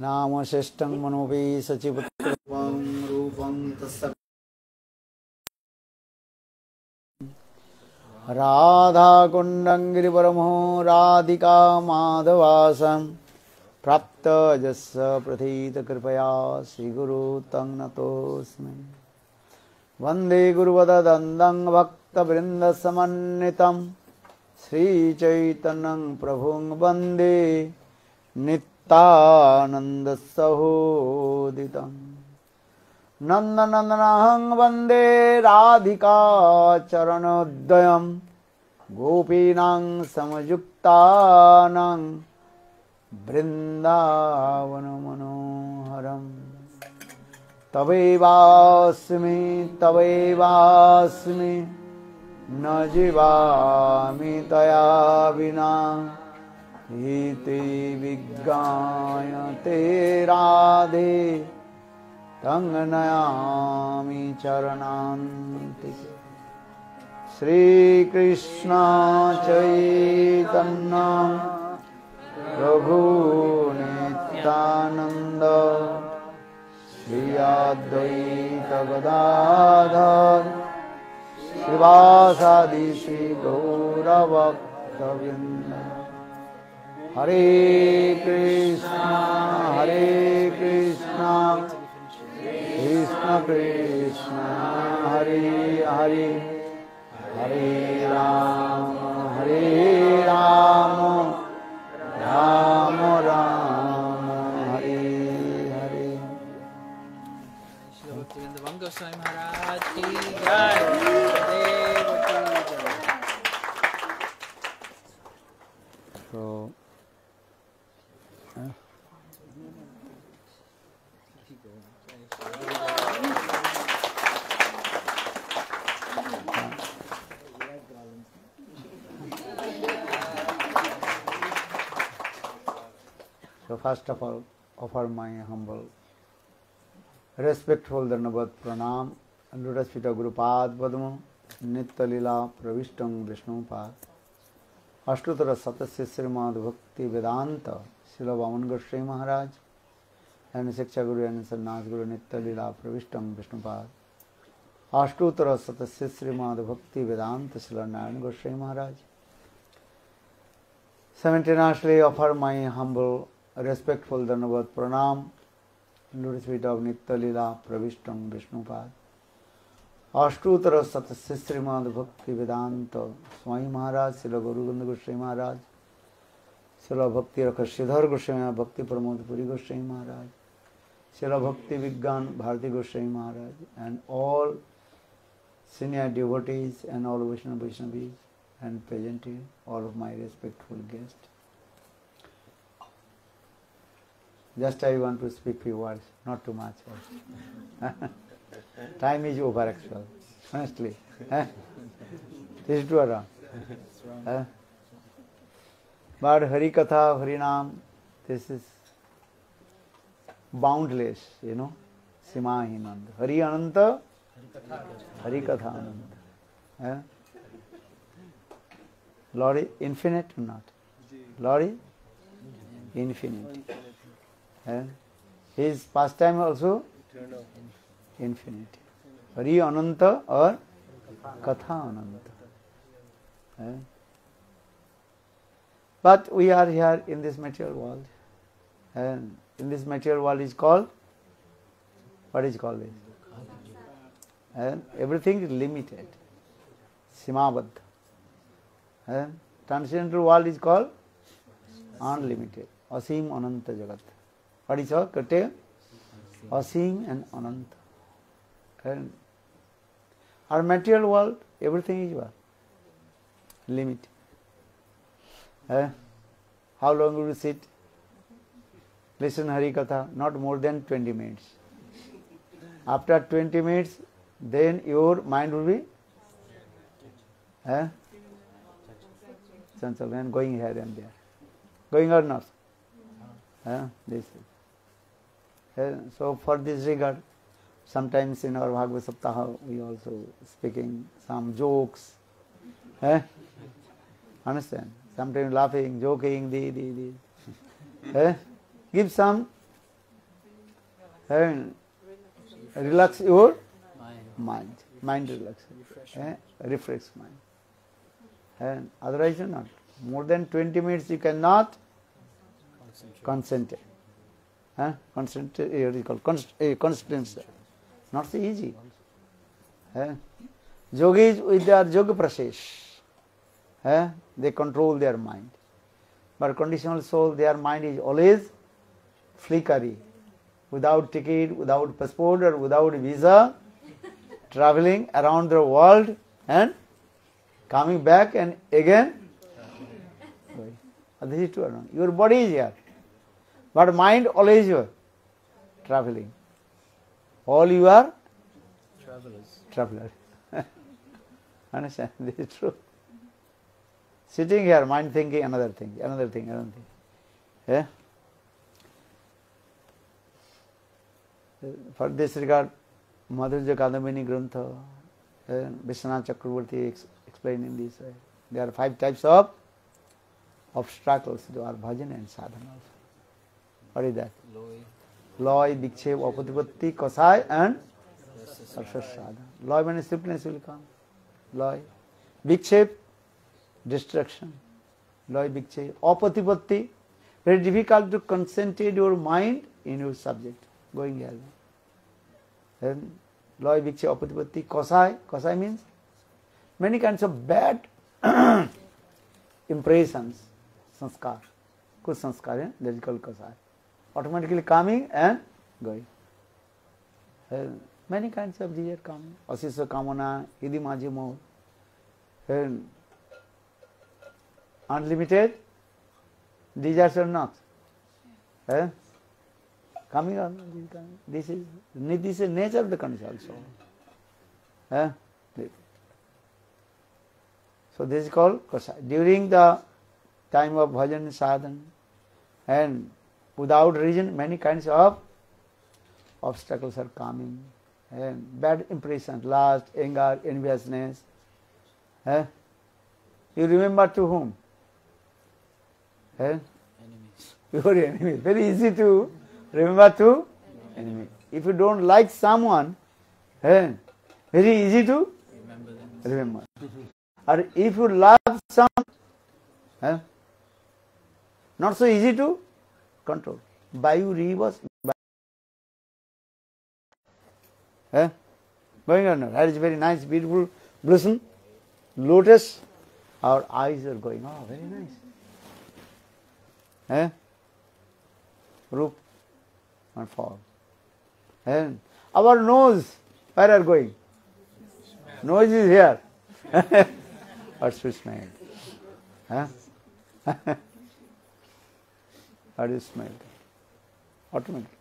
नाम श्रेष्ठं मनोभि सचिपुत्रं रूपं तस्य राधाकुण्डं गिरिवरमो राधिका माधवासं प्राप्त यस्य प्रथितकृपया श्रीगुरु तं नतोऽस्मि। वन्दे गुरुवददन्दं भक्तवृन्दसमन्वितं श्रीचैतन्यं प्रभुं वन्दे नित्यानन्दसहोदितं। नन्दनन्दनाहं वन्दे राधिका चरणोदयं गोपीनां समयुक्तानां बृन्दावनमनोहरम्। तवैवास्मि तवैवास्मि न जीवामि तया विना इति विज्ञायते राधे तं नयामि चरणान्तिके। श्रीकृष्ण चैतन्य प्रभु नित्यानन्द श्री अद्वैत गदाधर श्रीवासादि श्री गौरभक्तवृन्द। हरे कृष्ण कृष्ण कृष्ण हरे हरे हरे राम राम राम हरे हरे। श्री भक्तिवेदांत गोस्वामी महाराज की जय। देव की जय। So first of all, offer my humble, respectful Dandavat Pranam and lotus feet of Guru Pad Padma, Nitya Lila Pravishtam Vishnu Pad, Ashtutara Satasya Srimad Bhakti Vedanta, Srila Vaman Goswami Maharaj, and Shiksha Guru and Sannyas Guru Nitya Lila Pravishtam Vishnu Pad, Ashtutara Satasya Srimad Bhakti Vedanta, Srila Narayan Goswami Maharaj. Simultaneously offer my humble, respectful Dandavat Pranam, lotus feet of Nitya Lila Pravishtam Vishnu Pad, Ashtutara Satasya Srimad Bhakti Vedanta Swami Maharaj, Srila Guru Gunda Goswami Maharaj, Srila Bhakti Rakha Sridhar Goswami, Bhakti Pramod Puri Goswami Maharaj, Srila Bhakti Vigyan Bharati Goswami Maharaj, and all senior devotees and all Vaishnavis and present here, all of my respectful guests. Just I want to speak few words, not too much. Time is over actually, honestly. This is true or wrong? But Hari Katha, Hari Nam, this is boundless, you know. Simahinanda. Hari Ananta, Hari Katha Ananta. Lord is infinite or not? Lord is infinite. His pastime also infinite. Hari Ananta or Katha Ananta. But we are here in this material world. And in this material world is called, what is called this? And everything is limited. Simabadha. And transcendental world is called unlimited. Asim Ananta Jagat. What is called? Kate? Asim and Ananta. And our material world, everything is what? Limited. How long will you sit? Listen Hari Katha, not more than 20 minutes. After 20 minutes, then your mind will be chanchal and going here and there. Going or not? This is. So for this regard, sometimes in our Bhagavad Saptaha we also speaking some jokes. Understand? Sometimes laughing, joking, give some and relax your Mind. mind relaxation, refresh mind. And otherwise you not. More than 20 minutes you cannot concentrate. Concentrate, what is called concentrate. Not so easy. Yogis with their yoga process, they control their mind. But conditional soul, their mind is always flickery, without ticket, without passport or without visa, traveling around the world and coming back and again. This is true or not? Your body is here, but mind always you are traveling. All you are travelers. Understand? This is true. Sitting here, mind thinking another thing, another thing, another thing. Yeah? For this regard, Madhurya Kadambini Grantha, Vishwanath Chakravarti explained in this way. There are 5 types of obstacles to our bhajan and sadhana. What is that? Loy, Dikshep, Apatipatti, Kasai and Sadhana. Loy means swiftness will come. Loy. Vikshep, distraction. Loy, Vikshep. Apatipatti, very difficult to concentrate your mind in your subject. Going here. Then Loy, Vikshep, Apatipatti, Kasai. Kasai means many kinds of bad impressions. Sanskar. Good sanskar, that is called Kasai. Automatically coming and going. Many kinds of desire coming. Asisa Kamana, Idi Majimo, unlimited desires or not. Coming or not, this is the nature of the condition also. So this is called Kasai. During the time of bhajan sadhana and without reason, many kinds of obstacles are coming. And bad impressions, lust, anger, enviousness. You remember to whom? Enemies. Your enemies. Very easy to remember to enemy. If you don't like someone, very easy to Remember them. remember. Or if you love someone, not so easy to control. Bayu rivers. Going on. That is very nice, beautiful blossom, lotus. Our eyes are going, oh, very nice. Roop and fall. And our nose, where are going? Nose is here. What should smell? How do you smell? Automatically.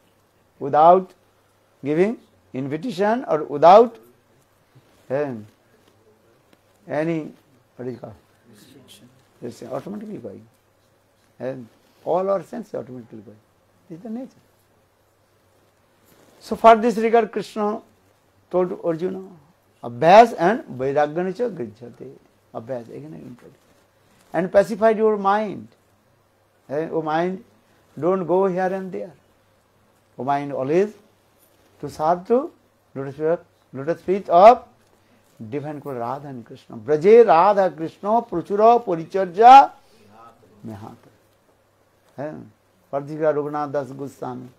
Without giving invitation or without any, what is it called? Restriction. It's automatically going. And all our senses automatically going. This is the nature. So for this regard, Krishna told Arjuna, Abhyas and Vairagyanica Grijyate. Abhyas, again. And pacified your mind. O mind, don't go here and there. O mind, always to serve to lotus feet of divine Radha and Krishna. Braje Radha Krishna Prachura Paricharya Mehata. Particular Raghunath Das Goswami,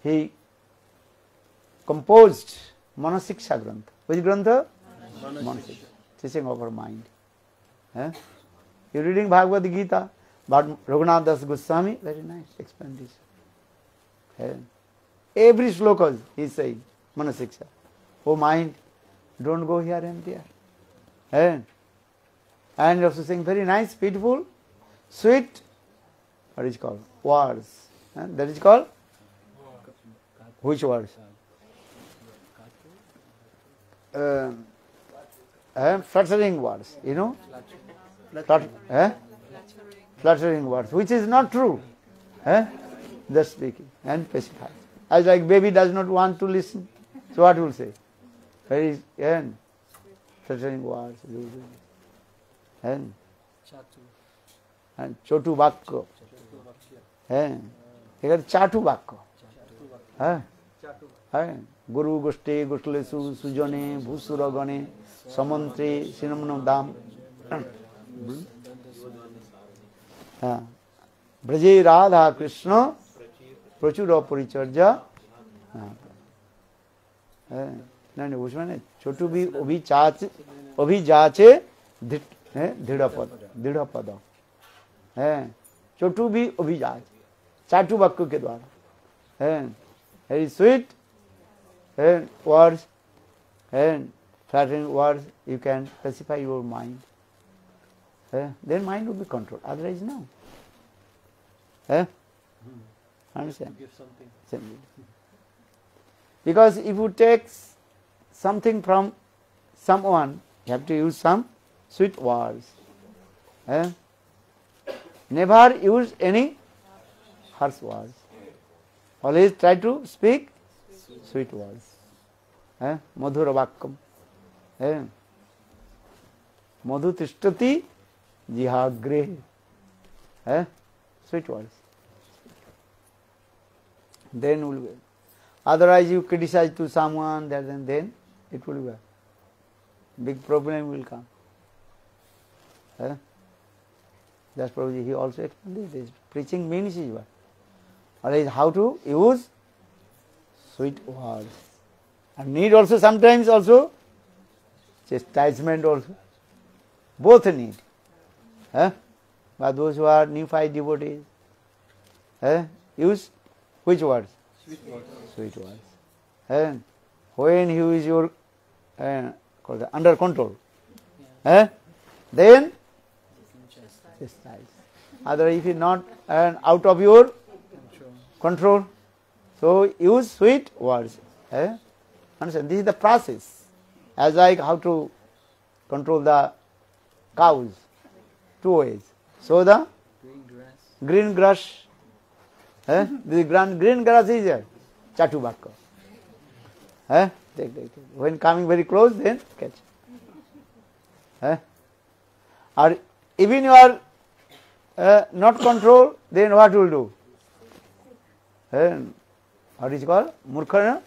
he composed Manasiksha Grantha. Which Grantha? Manasiksha. Teaching of our mind. You're reading Bhagavad Gita, but Raghunath Das Goswami, very nice, explain this. Every sloka he is saying, Manasiksha. Oh mind, don't go here and there. And also saying very nice, beautiful, sweet, what is called? Words. That is called? Which words? Flattering words, you know? Flattering words, which is not true. Thus speaking and pacified. As like baby does not want to listen, so what will say? Very flattering words. And Chotu Vakko. Here Chatu Vakko. Guru Goshte Goslesu Sujane Bhusuragane Samantre Sinamano Dam Braje Radha Krishna Prachura Paricharja Chotu bhi Abhijache Dhirapada Chotu bhi Abhijache Chatu Vakku ke dwara very sweet words and certain words you can pacify your mind. Then mind will be controlled. Otherwise, no. Understand? Give something. Because if you take something from someone, you have to use some sweet words. Never use any harsh words. Always try to speak sweet words. Madhura vakkam. Madhu tishtati jihagre. Sweet words. Then will be. Otherwise you criticize to someone, then it will be a big problem will come. That's probably he also explained this. Preaching means is what? Always how to use sweet words. And need also sometimes also chastisement also. Both need. But those who are neophyte devotees, use which words? Sweet words. Sweet words. When he is your under control, then chastise. Otherwise, if he is not out of your control, so use sweet words. Understand? This is the process. As like how to control the cows, 2 ways. So the green grass. This green grass is a chatubaka. Take. When coming very close, then catch. Or even you are not control, then what will do? What is called? Murkha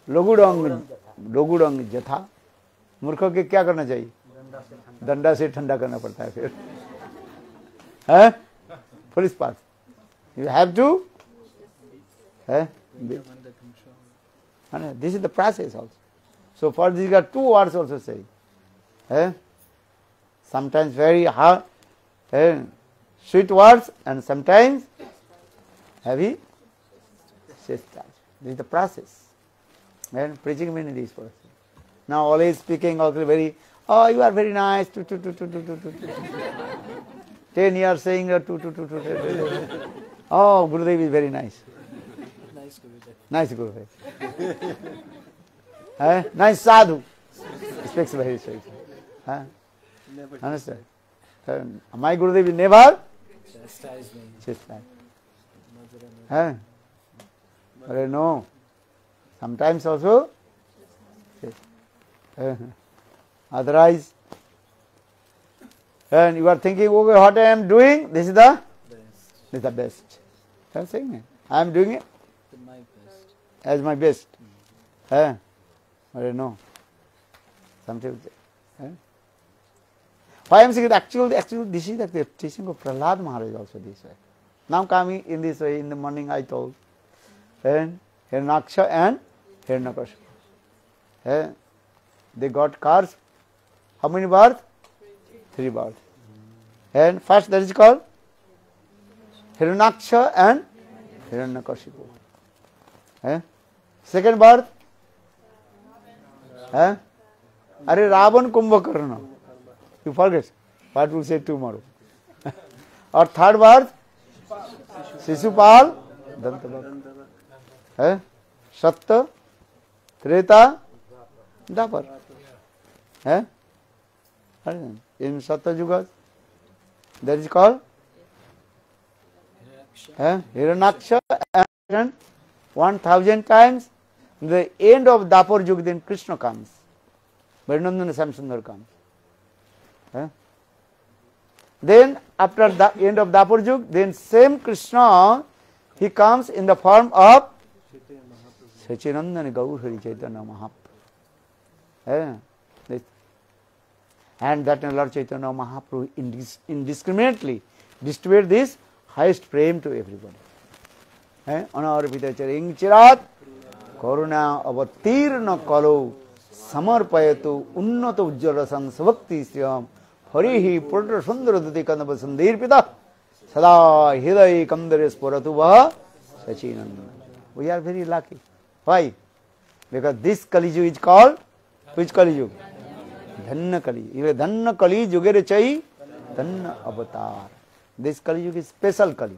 Logudang Jatha. मूर्ख के क्या करना चाहिए? डंडा से ठंडा करना पड़ता है फिर. Police pass. You have to. This is the process also. So for these are 2 words also say. Sometimes very hard, sweet words, and sometimes heavy chastisement. This is the process. And preaching means this process. Now always speaking also very, oh you are very nice, 10 years saying oh Gurudev is very nice. Nice Gurudev. Nice sadhu. Speaks very sweet. Understand? My Gurudev is never chastise me. No. Sometimes also. Otherwise, and you are thinking, okay, what I am doing, this is the best. I am saying, I am doing it as my best. No. Something. Why I am saying actually this is the teaching of Prahlad Maharaj also this way. Now coming in this way, in the morning I told, and Hiranyaksha and Hiranyakashipu. They got cars. How many births? 3 births. And first that is called Hiranyaksha and Hiranyakashipu. Second birth? Are Ravan Kumbhakarna. You forget. What will say tomorrow? Or third birth? Shishupal Dantabhak. Satta, Treta, Dapar. In Satta Yuga, that is called Hiranyaksha, and 1000 times. The end of Dapar Yuga, then Krishna comes. Varinandana Samsundar comes. Then after the end of Dapar Yuga, then same Krishna, he comes in the form of Sachinandana Gaur Hari Chaitanya Mahaprabhu. And that Lord Chaitanya Mahaprabhu indiscriminately distribute this highest prem to everybody. Anarpita charing chirat karuna avatirna kalo samarpayatu unnata ujjala sansavakti sriyam harihi purta sundaradati kanava sandirpita sada hidai kandare spuratu vaha Sachinandana. We are very lucky. Why? Because this Kali Yuga is called, which Kali Yuga? Dhanna Kali. Even Dhanna Kali Yugere Chai, Dhanna Avatar. This Kali Yuga is special Kali.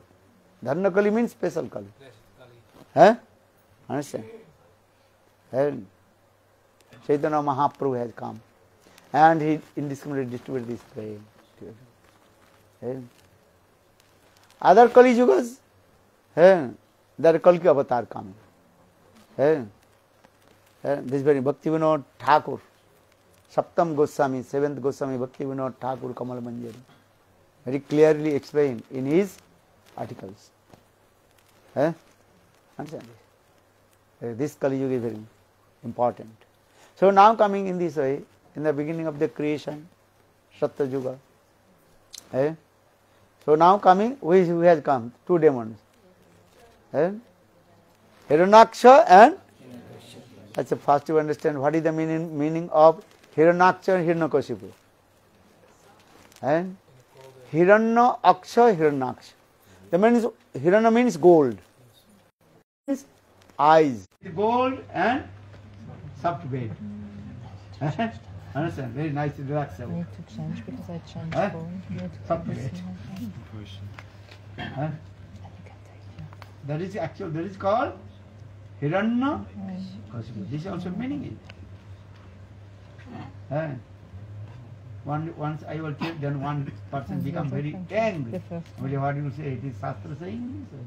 Dhanna Kali means special Kali. Understand? And Chaitanya Mahaprabhu has come and he indiscriminately distributed this praying. Other Kali Yugas, there are Kalki Avatar coming. This very Bhakti Vinod Thakur, Saptam Goswami, 7th Goswami Bhakti Vinod Thakur Kamal Manjari, very clearly explained in his articles. Understand this? This Kali Yuga is very important. So now coming in this way, in the beginning of the creation, Satya Yuga. So now coming, who has come? Two demons. Hiranyaksha and that's the first to understand what is the meaning of Hiranyaksha and Hiranyakashipu. And Hiranyaksha, Hiranyaksha. The means Hiranya means gold. Means eyes. Gold and soft bed. Understand? Very nice, relaxable. Need to change because I changed phone. Soft bed. That is actual. That is called Hiranya. This is also meaning it. Once I will tell, then one person become very angry. What do you say? It is Shastra saying this.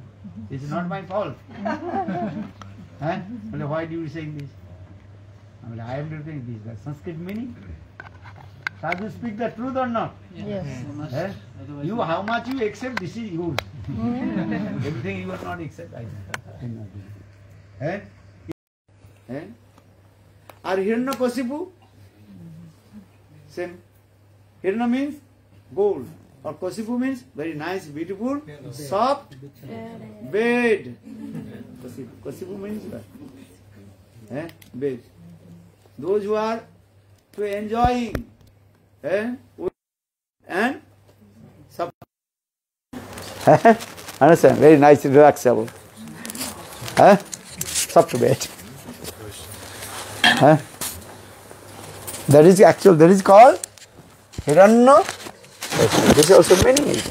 This is not my fault. Why do you say this? I am doing this. The Sanskrit meaning. Sadhu speak the truth or not? Yes. You, how much you accept, this is yours. Everything you will not accept, I cannot do. Are Hiranyakashipu? Same. Hiranya means gold, or Kashipu means very nice, beautiful, soft bed. Kashipu means what? Bed. Those who are to enjoying and soft. Understand? Very nice, relaxable. Soft bed. That is actual. That is called Hiranya. This is also meaning it.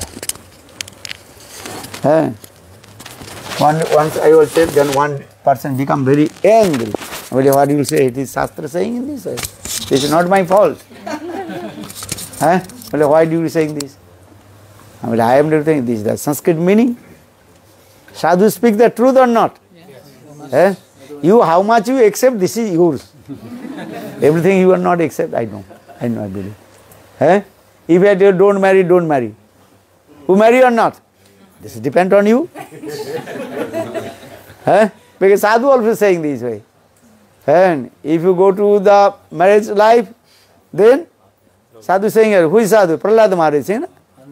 Once I will say, then one person become very angry. Well, what you will say? It is Shastra saying in this way. This is not my fault. Well, why do you saying this? Well, I am doing this. The Sanskrit meaning. Sadhu speak the truth or not? Yes. You, how much you accept, this is yours. Everything you will not accept, I know. I believe. If you don't marry, don't marry. Who marry or not? This depends on you. Because Sadhu also saying this way. And if you go to the marriage life, then Sadhu saying here, who is Sadhu? Prahlad Maharaj.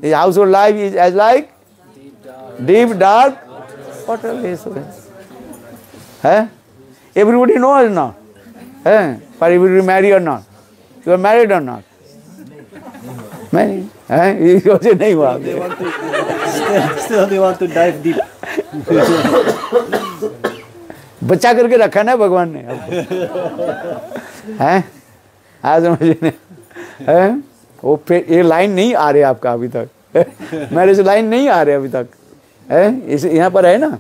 The household life is as like deep, dark waterways. Everybody knows or not? But if you marry or not? You are married or not? Married? You say nahi hua. Still they want to dive deep. बच्चा करके रखा ना भगवान ने हैं आज मुझे वो ये लाइन नहीं आ रही आपका अभी तक मैरिज लाइन नहीं आ रही अभी तक इस यहाँ पर है ना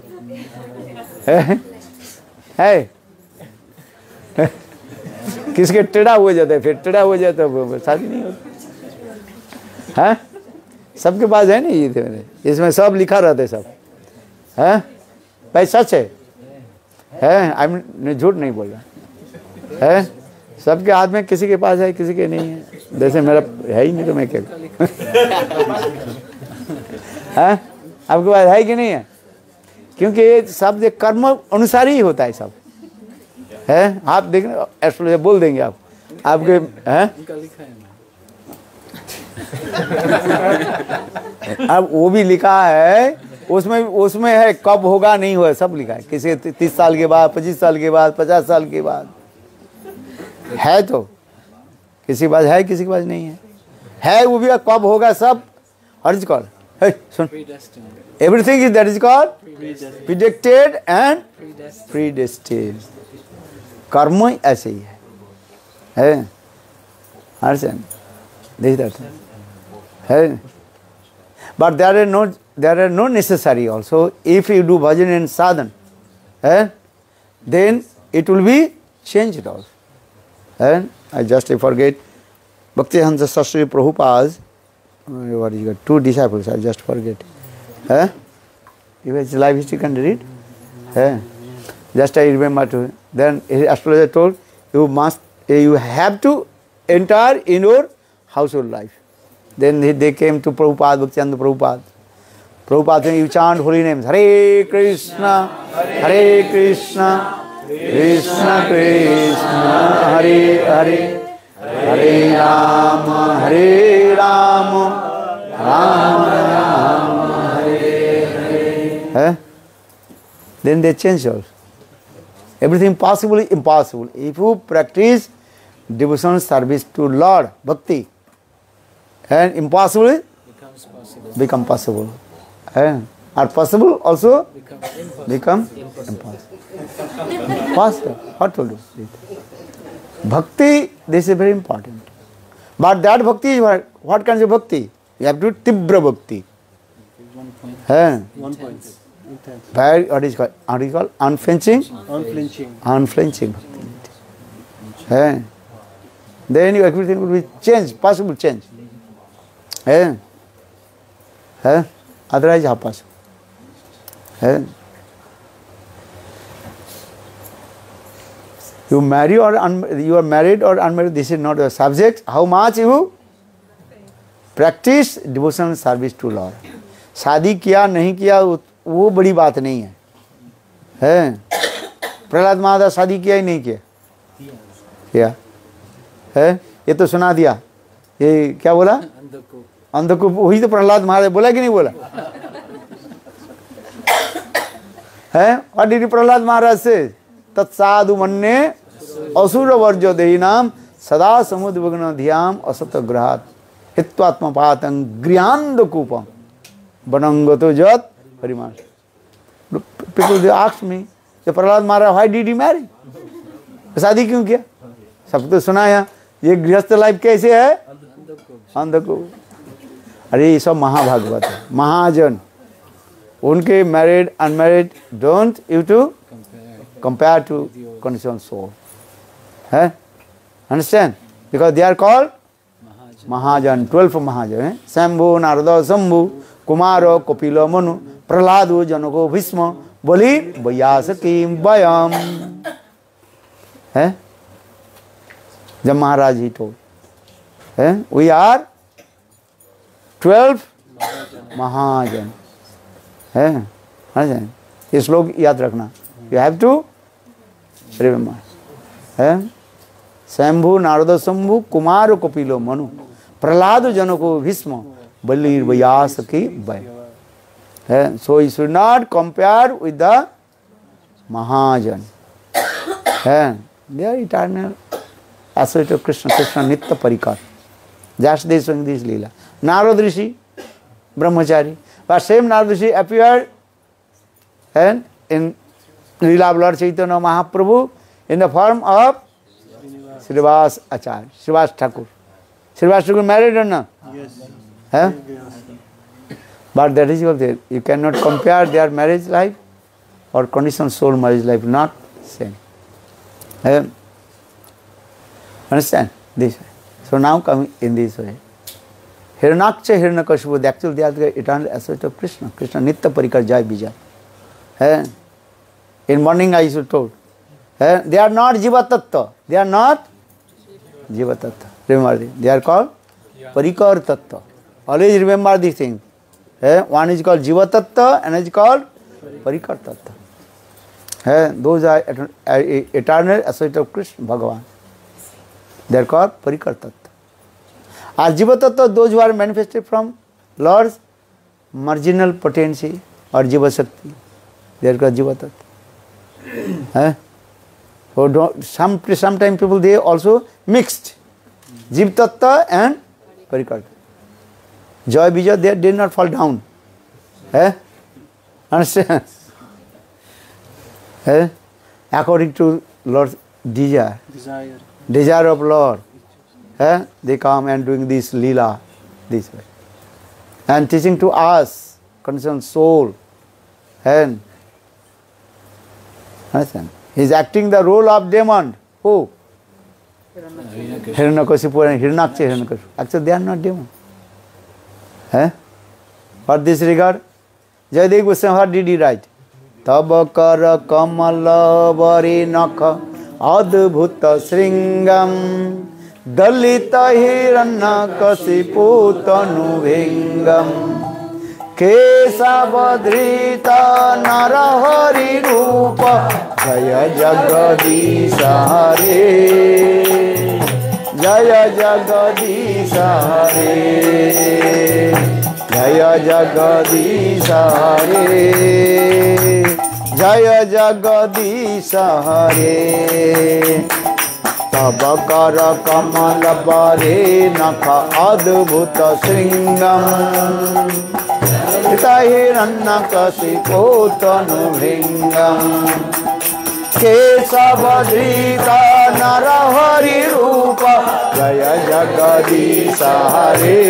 है किसके टेढ़ा हो जाता है फिर टेढ़ा हो जाता है शादी नहीं होती है सबके पास है ना ये इसमें सब लिखा रहता है सब है भाई सच है मैं झूठ नहीं बोल रहा है सबके हाथ में किसी के पास है किसी के नहीं है जैसे मेरा है ही नहीं तो मैं क्या है आपके पास है कि नहीं है क्योंकि ये सब कर्म अनुसार ही होता है सब है, आप देखने एस्ट्रोलॉजर बोल देंगे आप आपके हैं। अब वो भी लिखा है, उसमें है कब होगा नहीं होगा सब लिखा है, किसी 30 साल के बाद, 25 साल के बाद, 50 साल के बाद है, तो किसी के पास है, किसी के पास नहीं है वो भी कब होगा सब। और इज कॉल्ड, सुन, everything is that is called predicted and predestined. कर्म ऐसे ही है understand this that है। but there are no necessary also if you do bhajan and sadhan, then it will be changed also. And I just forget Bhaktivedanta Saraswati Prabhupada, what is it, 2 disciples, I just forget. You his life history can read. Just I remember to. Then his astrologer told you have to enter in your household life. Then they came to Prabhupada, Bhaktivedanta Prabhupada. Prabhupada saying, you chant holy names, Hare Krishna, Hare Krishna, Krishna Krishna, Hare Hare, Hare Rama, Hare Rama, Rama Rama, Hare Hare. Then they changed also. Everything possible is impossible. If you practice devotional service to Lord, Bhakti, and impossible become possible. Or possible also become impossible. Possible. What to do? Bhakti, this is very important. But that bhakti is what kind of bhakti? You have to do Tibra bhakti. 1 point. Very, what is called? Unflinching? Unflinching bhakti. Then everything will be changed, possible change. Otherwise, how possible? You marry or you are married or unmarried, this is not the subject. How much you practice devotional service to Lord. शादी किया नहीं किया वो बड़ी बात नहीं है, प्रहलाद महाराज शादी किया ही नहीं किया है, ये तो सुना दिया, ये क्या बोला, अंधकूप, वही तो प्रहलाद महाराज बोला कि नहीं बोला है। और डीडी प्रहलाद महाराज से तत्साधु मन्ने असुर वर्जो देही नाम सदा समुद्र विघ्न ध्याम असत ग्रहात हित्वात्मपातं गृहांधकूपम बनंगतो जत परिमाण। People they ask me, Prahlad Maharaj why did he marry? शादी क्यों किया? सब तो सुना है, ये गृहस्थ लाइफ कैसे है, अंधकूप। अरे ये सब महाभागवत है, महाजन, उनके married unmarried don't you to compare to condition soul, है, understand, because they are called mahajan, 12 mahajan, Shambhu Narada Shambhu कुमारो कपिलो मनु प्रहलादो जनको भीष्म बलि व्यासकी वयम, है, जब महाराज ही टोल्ड, है, वी आर 12 महाजन, है, ये श्लोक याद रखना, यू हैव टू रिमेम्बर, है, शंभु नारद शंभु कुमार कपिलो मनु प्रहलाद जनको भीष्म बलि व्यास की वय, है, so you should not compare with the mahajan, है, they are eternal associate of Krishna, Krishna Nitya Parikar. Just this showing this Leela. Narad Rishi, Brahmachari. But same Narad Rishi appeared and in Leela of Lord Chaitanya Mahaprabhu in the form of Srivas Acharya, Srivas Thakur. Srivas Thakur married or not? Yes. But that is what they, you cannot compare their marriage life or conditioned soul marriage life, not same. Understand? This way. So now coming in this way. Hiranyaksha, Hiranyakashipu, actually they are the eternal associate of Krishna. Krishna Nitya Parikar Jai Vijay. In morning I should told. They are not Jiva Tattva. They are not Jiva Tattva. Remember this. They are called Parikar Tattva. Always remember these things. One is called Jiva Tattva and is called Parikar Tattva. है, those are eternal associate of Krishna, Bhagavan. They are called Parikar Tattva. Our Jiva Tattva, those who are manifested from Lord's marginal potency or Jiva Shakti, they are called Jiva Tattva. Sometimes people, they also mixed Jiva Tattva and Parikar Tattva. Joy Bija, they did not fall down. Understand? According to Lord's desire of Lord, they come and doing this Leela this way. And teaching to us, concerned soul. And understand? He is acting the role of demon. Who? Hiranyakasipu and Hiranyaksha. Actually, they are not demon. For this regard, Jayadev Goswami, what did he write? Tava kara kamala vari nakha adbhuta sringam dalita hiranyakasipu tanuvingam kesavadrita narahari rupa jaya jagadisha hare jaya jagadisha hare jaya jagadisha hare jaya jagadisha hare tava kara kamala bare nakha adbhuta sringam ita hiranyakasipu tanuvingam kesavadrita narahari rupa jaya jagadisha hare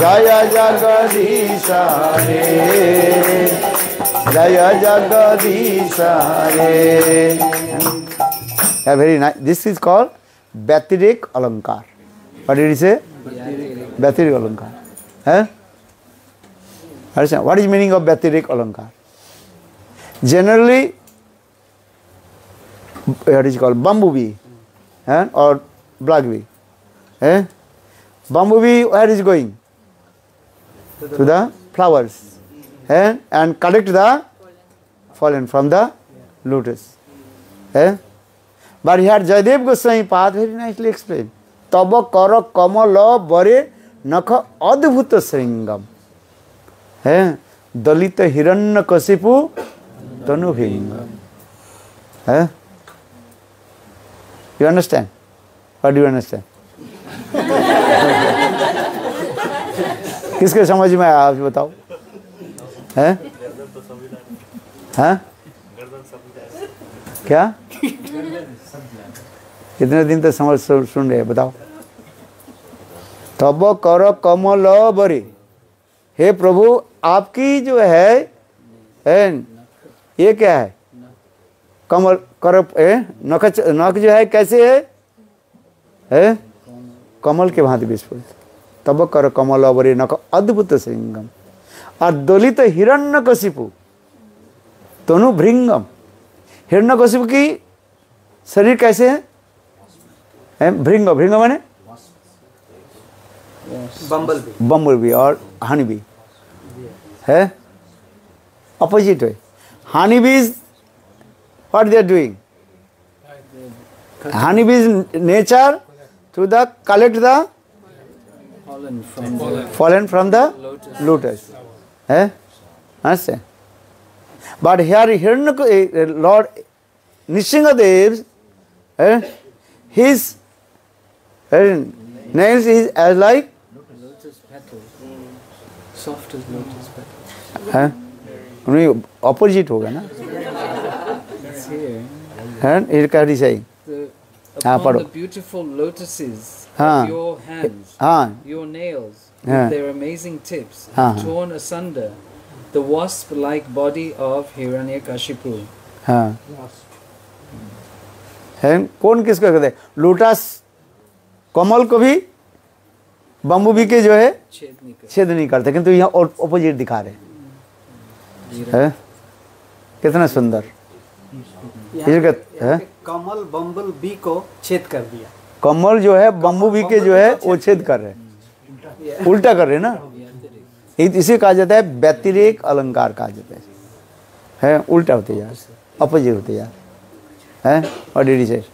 jaya jagadisha hare jaya jagadisha hare. Very nice. This is called Vyatirik Alankar. What did he say? Vyatirik Alankar. Understand? What is meaning of Vyatirik Alankar? Generally, what is called bumblebee or blackbee. Bumblebee, where is going? To the flowers and collect the pollen from the lotus. But here Jayadev Goswami Pad very nicely explained. Tava kara kamala bare nakha adbhuta sringam dalita hiranyakasipu tanuvingam. You understand? What do you understand? किसके समझ में आया आप बताओ? हैं? क्या? कितने दिन तक समझ सुन रहे बताओ? तब कर कमल बरी, हे प्रभु आपकी जो है ये क्या है? कमल कर नख जो है कैसे है? कमल के भांति विस्फुरित। तब कर कमल बरी नख अद्भुत सिंगम और दलित हिरण्यकशिपु तनु भृंगम। हिरण्यकशिपु की शरीर कैसे है? भृंग, भृंग माने बम्बल बी और हनी बी है अपोजिट है। हनी बीज what they are doing? Honey bees nature to the collect the pollen from the lotus. Understand? But here Lord Nrsingadev, his nails is as like lotus petal, soft as lotus petal. Opposite होगा ना? And here क्या say? Upon the beautiful lotuses of your hands, your nails, with their amazing tips, torn asunder, the wasp-like body of Hiranyakashipu. कौन किसको कहते हैं? Lotus कमल को भी bamboo भी के जो है छेद नहीं करते, किंतु यहाँ ऑपोजिट दिखा रहे हैं। कितना सुंदर। कमल बम्बल बी को छेद कर दिया। कमल जो है बम्बू बी के जो है वो छेद कर रहे हैं, उल्टा कर रहे हैं ना। इसे कहा जाता है व्यतिरेक अलंकार कहा जाता है उल्टा होते जा, अपोजिट होते जा, है व्हाट डिड ही से?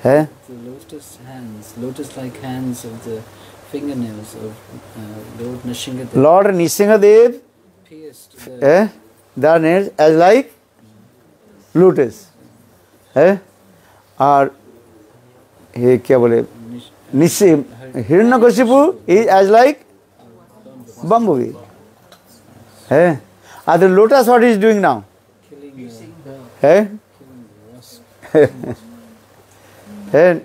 है the lotus like hands of the fingernails of Lord Nrsingadev. Lord Nrsingadev pierced the nails as like lotus, है और ये क्या बोले Hiranyakashipu is as like bumblebee, है and the lotus what is doing now? है है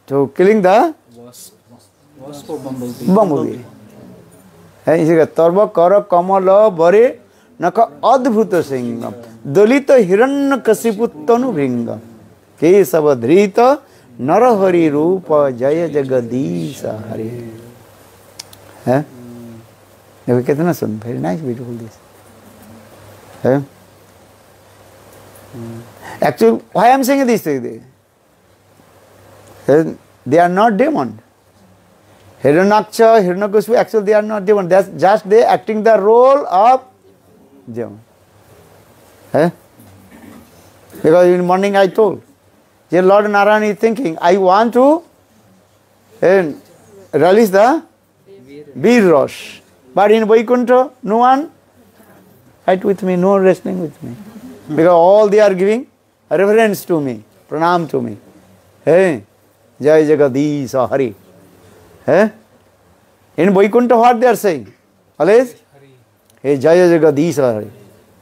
to killing the wasp or bumblebee, है इसी का तर्व कर कमल बरे नख अद्भुत सिंह दलित हिरण्यकशिपु तनु भृंग केशव धृत नरहरि रूप जय जगदीश हरि, है देखो कितना सुन, वेरी नाइस ब्यूटीफुल दिस है. Actually, why I am saying this? They are not demon. Hiranyaksha, Hiranyakashipu, actually they are not demon. That's just they acting the role of demon. Because in the morning I told, the Lord Narayana is thinking, I want to release the Veer Rosh. But in Vaikuntha, no one fight with me, no wrestling with me. Because all they are giving reverence to me, pranam to me. Hey, Jai Jagadish Hari. Hey? In Vaikuntha what they are saying? Always? Hey, Jai Jagadish Hari.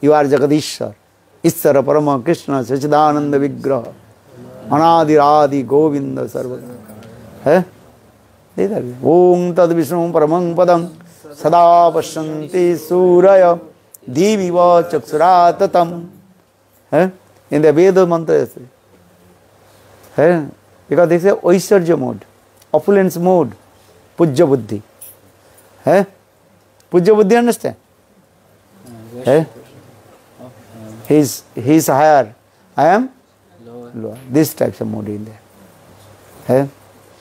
You are Jagadishwar. Ishvara Parama Krishna Sachidananda Vigraha. Anadi Radhi Govinda Sarva. Hey? These are Om Tad Vishnu Paramang Padam Sada Pashanti Suraya Diviva Chaksuratatam. In the Veda mantra, because this is Oisarja mode, opulence mode, Pujya Buddhi. Pujya Buddhi, understand? He is higher, I am lower. This types of mode in there.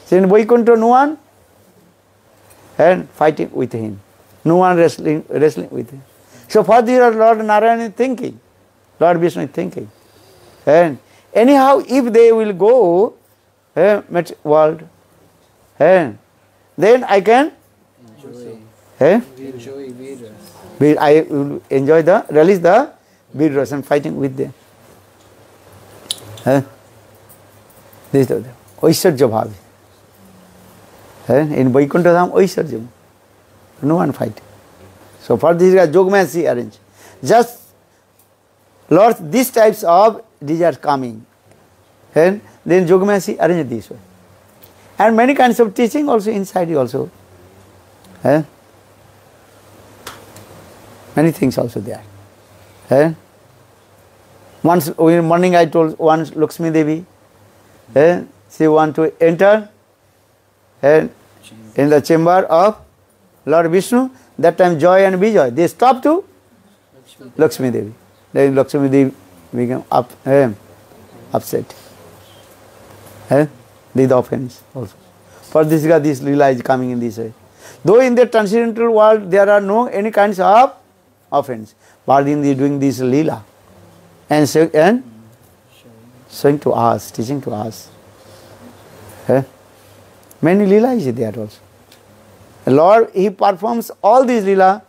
So in Vaikuntha, no one and fighting with him, no one wrestling with him. So for this Lord Narayana is thinking, Lord Vishnu is thinking. And anyhow, if they will go world, then I can enjoy Vedas. I will enjoy release the Vedas and fighting with them. This is Oisarja Bhavi. In Vaikuntha Dham, Oisarja. No one fighting. So for this Jogmancy arranged. Just Lord, these types of desires coming, and then Jogmancy arranged this way. And many kinds of teaching also inside you also. Many things also there. Once in the morning I told once Lakshmi Devi, she want to enter in the chamber of Lord Vishnu. That time Joy and Vijay, they stopped to Lakshmi Devi. Then Lakshmi Devi became upset. These offense also. For this Leela is coming in this way. Though in the transcendental world there are no any kinds of offense, but in the doing this Leela and showing to us, teaching to us. Many Leela is there also. The Lord, He performs all these Leela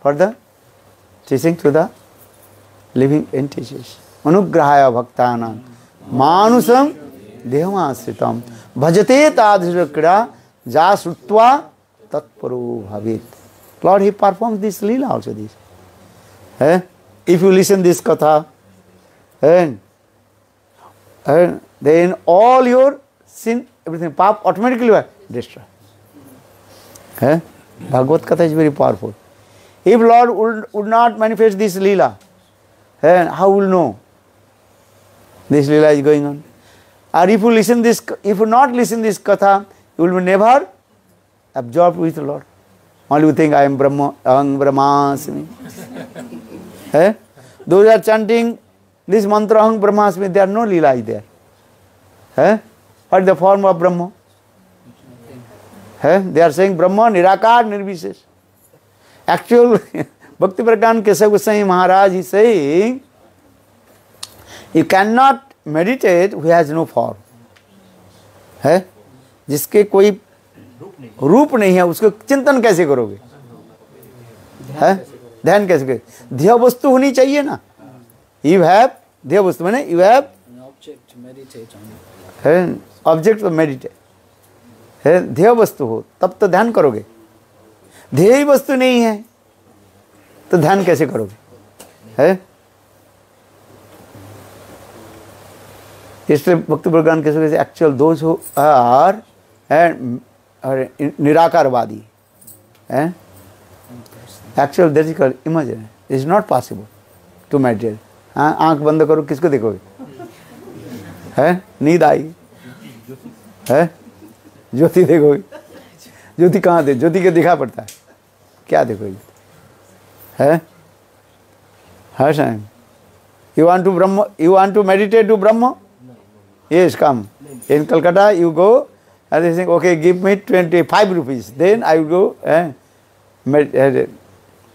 for the teaching to the living entities. Anugrahaya bhaktanam manusam dehamasritam bhajate tadhira jasutva tatparo bhavit. Lord, He performs this Leela also. This. If you listen this katha, then all your sin, everything, pap automatically will destroy. Bhagavad Katha is very powerful. If Lord would not manifest this Leela, how will know this Leela is going on? Or if you not listen this Katha, you will be never absorbed with the Lord. Only you think I am Brahma, Aham Brahmasmi. Those are chanting this mantra Aham Brahmasmi, there are no Leela is there. What is the form of Brahma? They are saying Brahma, Nirakar, Nirvishesh. Actual Bhakti Pragyan Kesava Goswami Maharaj is saying, you cannot meditate who has no form. है जिसके कोई रूप नहीं है उसको चिंतन कैसे करोगे? है ध्यान कैसे करोगे? ध्येय वस्तु होनी चाहिए ना. You have ध्येय वस्तु माने you have object to meditate on. है ऑब्जेक्ट तो मेडिटेट है. ध्येय वस्तु हो तब तो ध्यान करोगे. ध्येय वस्तु नहीं है तो ध्यान कैसे करोगे? है इसलिए भक्ति प्रज्ञान कैसे एक्चुअल दोज हु आर निराकारवादी है. Actual that is called imagine. Is not possible to meditate. आंख बंद करो किसको देखोगे? है नींद आई है ज्योति देखोगे. ज्योति कहाँ दे? ज्योति के दिखा पड़ता है. क्या देखोगे? है हर time you want to Brahm, you want to meditate to Brahm. Yes, come. In Calcutta, you go and they think, okay, give me 25 rupees. Then I will go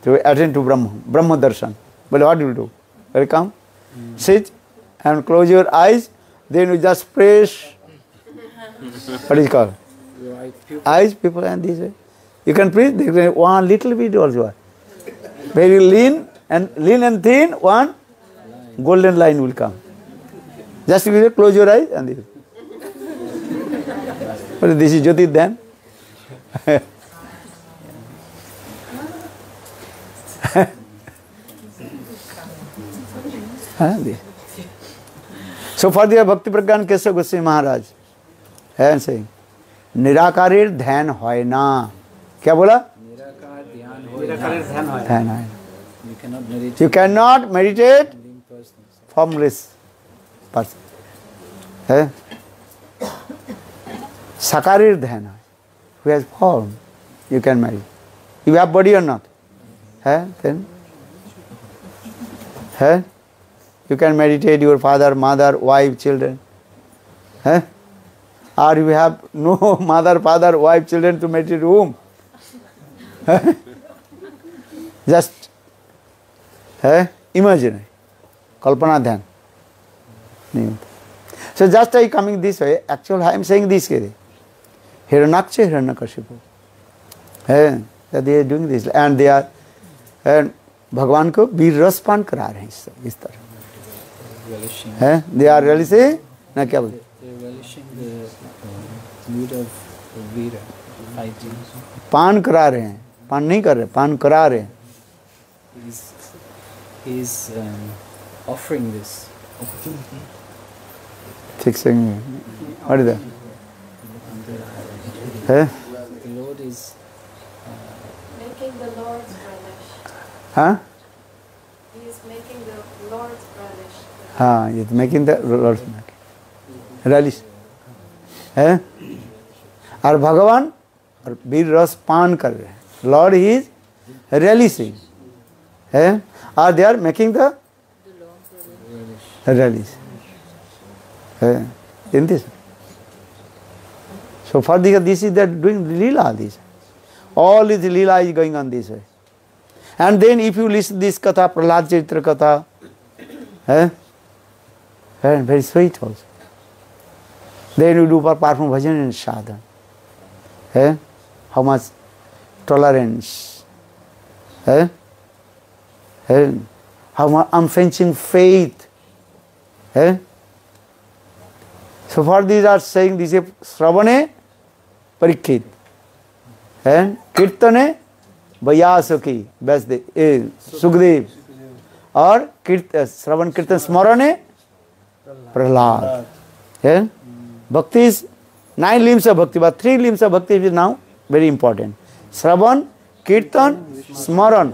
to attend to Brahma Darshan. But what do you do? Well, come, sit and close your eyes. Then you just press. What is it called? Eyes, people, and this way. You can press. They can one little bit also. Very lean and thin. One golden line will come. Just close your eyes and this. But this is Jyoti then. So for the Bhakti Pragyan Kesava Goswami Maharaj है saying निराकारेर ध्यान होय ना. क्या बोला? निराकार ध्यान होय. ध्यान होय. You cannot meditate formless person. है साकारेर ध्यान है. Who has form, you can meditate. You have body or not? है then है you can meditate your father, mother, wife, children. है or you have no mother, father, wife, children to meditate whom? Just है imagine, कल्पना ध्यान नहीं होता. So just I coming this way, actually I am saying this way. Hiranyaksha, Hiranyakashipu. है that they are doing this and they are and भगवान को वीर रस पान करा रहे हैं इस तरह. है they are relishing ना क्या बोलते? पान करा रहे हैं. पान नहीं कर रहे, पान करा रहे हैं. He is offering this. ठीक से what is that? है The Lord is making the Lord's relish. हाँ He is making the Lord's relish. हाँ ये तो making the Lord's relish है. और भगवान और वीर रस पान कर रहे हैं. Lord is relishing है और they are making the relish in this. So for this is that doing Leela this. All this Leela is going on this way. And then if you listen this Katha, Prahlad Charitra Katha, very sweet also. Then you do perform bhajan and sadhana. How much tolerance. How much unflinching faith. So for these are saying this is Sravane Parikshit and Kirtane Vyasaki Sukdev or Shravan Kirtan Smarane Prahlad. Bhakti is 9 limbs of bhakti, but 3 limbs of bhakti is now very important. Shravan, Kirtan, Smaran.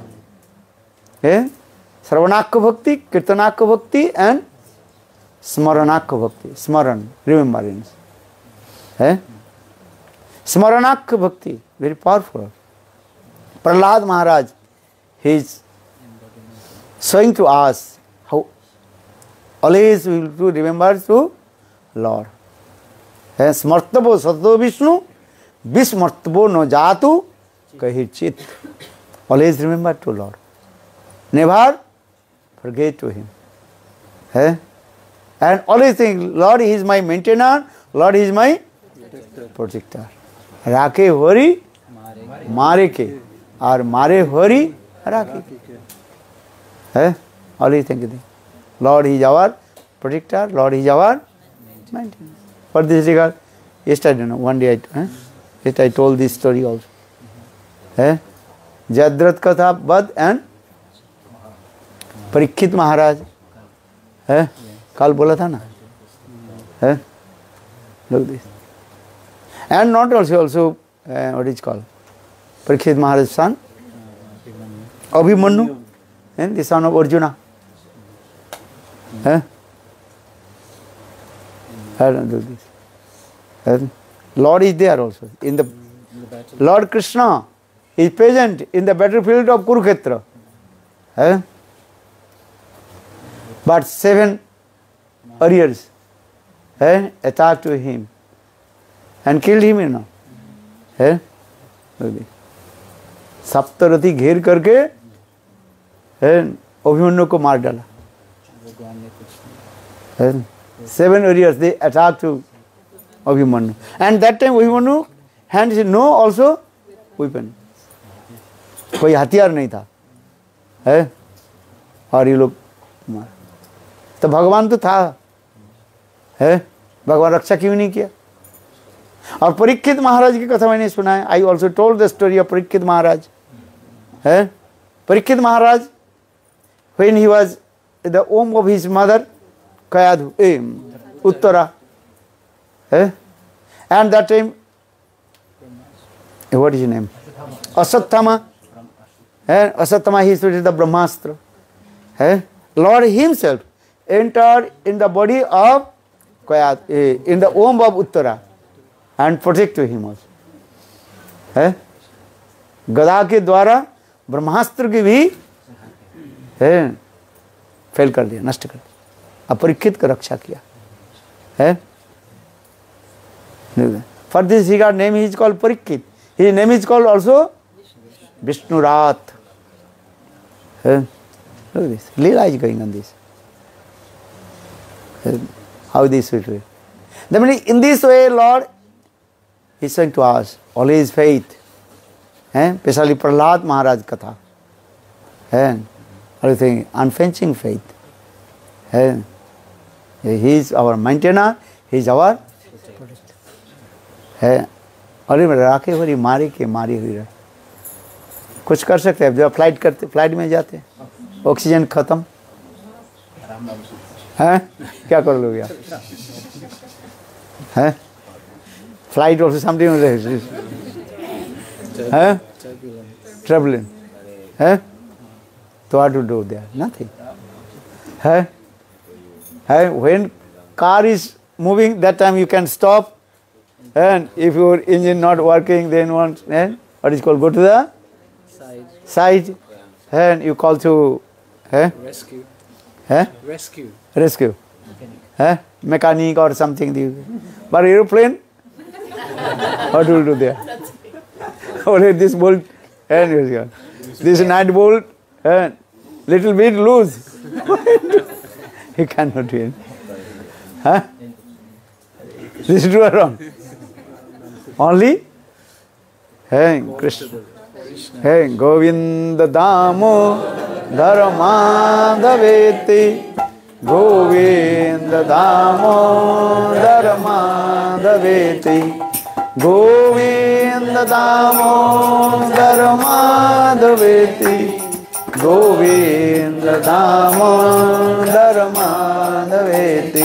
Shravanakka bhakti, Kirtanakka bhakti and Smaranakka bhakti. Smaran, remembrance. Smaranakka bhakti, very powerful. Prahlad Maharaj, he is showing to us how always we will to remember to Lord. Smartabo Sato Vishnu, Vismartabo no Jatu Kahirchit. Always remember to Lord. Never forget to him. And always think, Lord, he is my maintainer, Lord, he is my protector. Rakhe hori mare ke, or mare hori rakhe ke. Always think, Lord, he is our protector, Lord, he is our maintainer. For this regard, yesterday, one day I told this story also. Jadrat Katha Bad and Parikshit Maharaj. Kal bola tha na. Look this. And not also what is called? Parikshit Maharaj's son, Abhimanyu, the son of Arjuna. I don't do this. Lord is there also. In the Lord Krishna is present in the battlefield of Kurukshetra. But 7 warriors attacked to him and killed him, you know. सप्तरथी घेर करके अभिमन्यु को मार डाला. 7 warriors they attacked to Abhimanyu. And that time Abhimanyu hands no also weapon. कोई हथियार नहीं था. और ये लोग मार. तो भगवान तो था. भगवान रक्षा क्यों नहीं किया? और परीक्षित महाराज की कथा मैंने सुना है. I also told the story of Parikshit Maharaj. Parikshit Maharaj when he was in the womb of his mother Kayadhu, Uttara, and that time what is his name? Asattama. Asattama, he studied the Brahmastra. Lord himself entered in the body of Kayadhu, in the womb of Uttara, and protected him also. गदा के द्वारा ब्रह्मास्त्र की भी fail कर दिया, नष्ट कर दिया. अपरीक्षित का रक्षा किया. For this regard name is called Parikshit. His name is called also Vishnurat. Look at this. Leela is going on this. How this will be. That means in this way, Lord is saying to us, always faith. Especially Prahlad Maharaj Katha. Everything, unflinching faith. He is our maintainer, he is our protector. अरे राखे भरी मारी के मारी हुई रहे. कुछ कर सकते हैं. जब फ्लाइट करते, फ्लाइट में जाते, ऑक्सीजन खत्म है, क्या कर लोगे आप? Flight also something traveling. So what to do there? Nothing. When car is moving, that time you can stop, and if your engine not working, then what is called, go to the side, and you call to rescue. Rescue. Mechanic or something. But aeroplane, what will do there? Only this bolt and this nut bolt and little bit loose. You cannot do it. This is true or wrong? Only Krishna. Govinda Damo Dharmadaveti. Govinda Damo Dharmadaveti. Govinda Damodar Madhaveti. Govinda Damodar Madhaveti.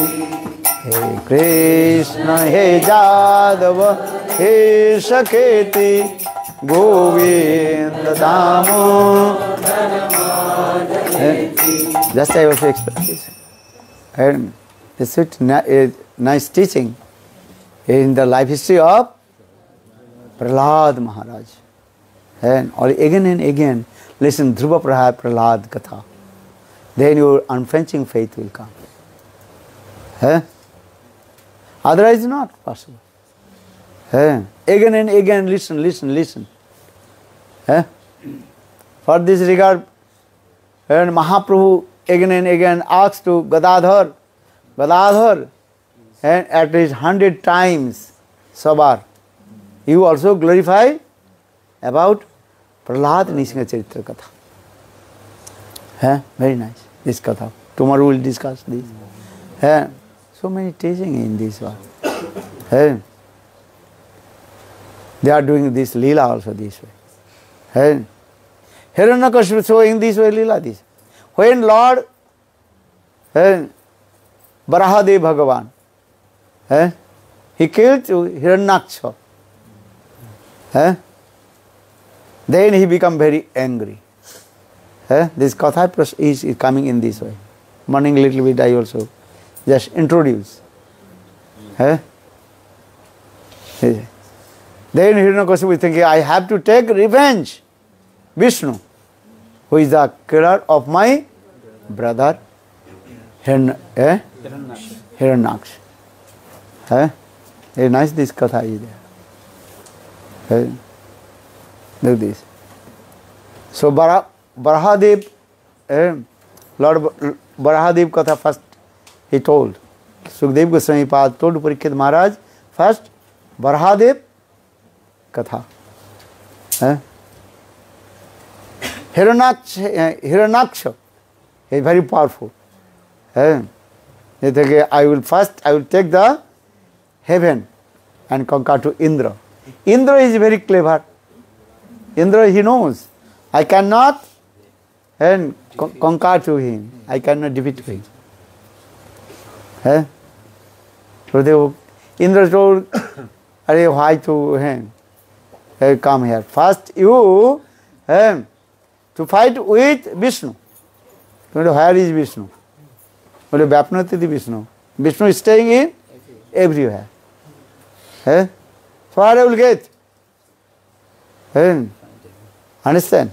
Hey Krishna, hey Jadava, hey Saketi. Govinda Damodar Madhaveti. Just I was explaining this. And this is nice teaching in the life history of Prahlad Maharaj. And again and again, listen, Dhruva Prahlad Katha. Then your unflinching faith will come. Otherwise, not possible. Again and again, listen. For this regard, And Mahaprabhu again and again asks to Gadadhar, and at least 100 times, Sabar, you also glorify about Prahlad Nrsimha Charitra Katha. Very nice, this Katha. Tomorrow we will discuss this. So many teaching in this one. They are doing this Leela also this way. Hiranyakashipu showing this way Leela this. When Lord Varahadev Bhagavan, he killed Hiranyaksha. Then he become very angry. This Katha is coming in this way. Morning little bit I also just introduce. Then Hiranyakashipu is thinking, I have to take revenge. Vishnu, who is the killer of my brother Hiranyaksha. Very nice this Katha is there. Look this. So Varahadev, Lord Varahadev Katha first he told. Sukdev Goswami Pad told Parikshit Maharaj first Varahadev Katha. Hiranyaksha is very powerful. I will take the heaven and conquer to Indra. Indra is very clever. Indra, he knows. I cannot conquer to him. I cannot defeat him. So Indra told, why to come here? First you to fight with Vishnu. Where is Vishnu? Vyapnati Vishnu. Vishnu is staying in everywhere. So where I will get? Understand?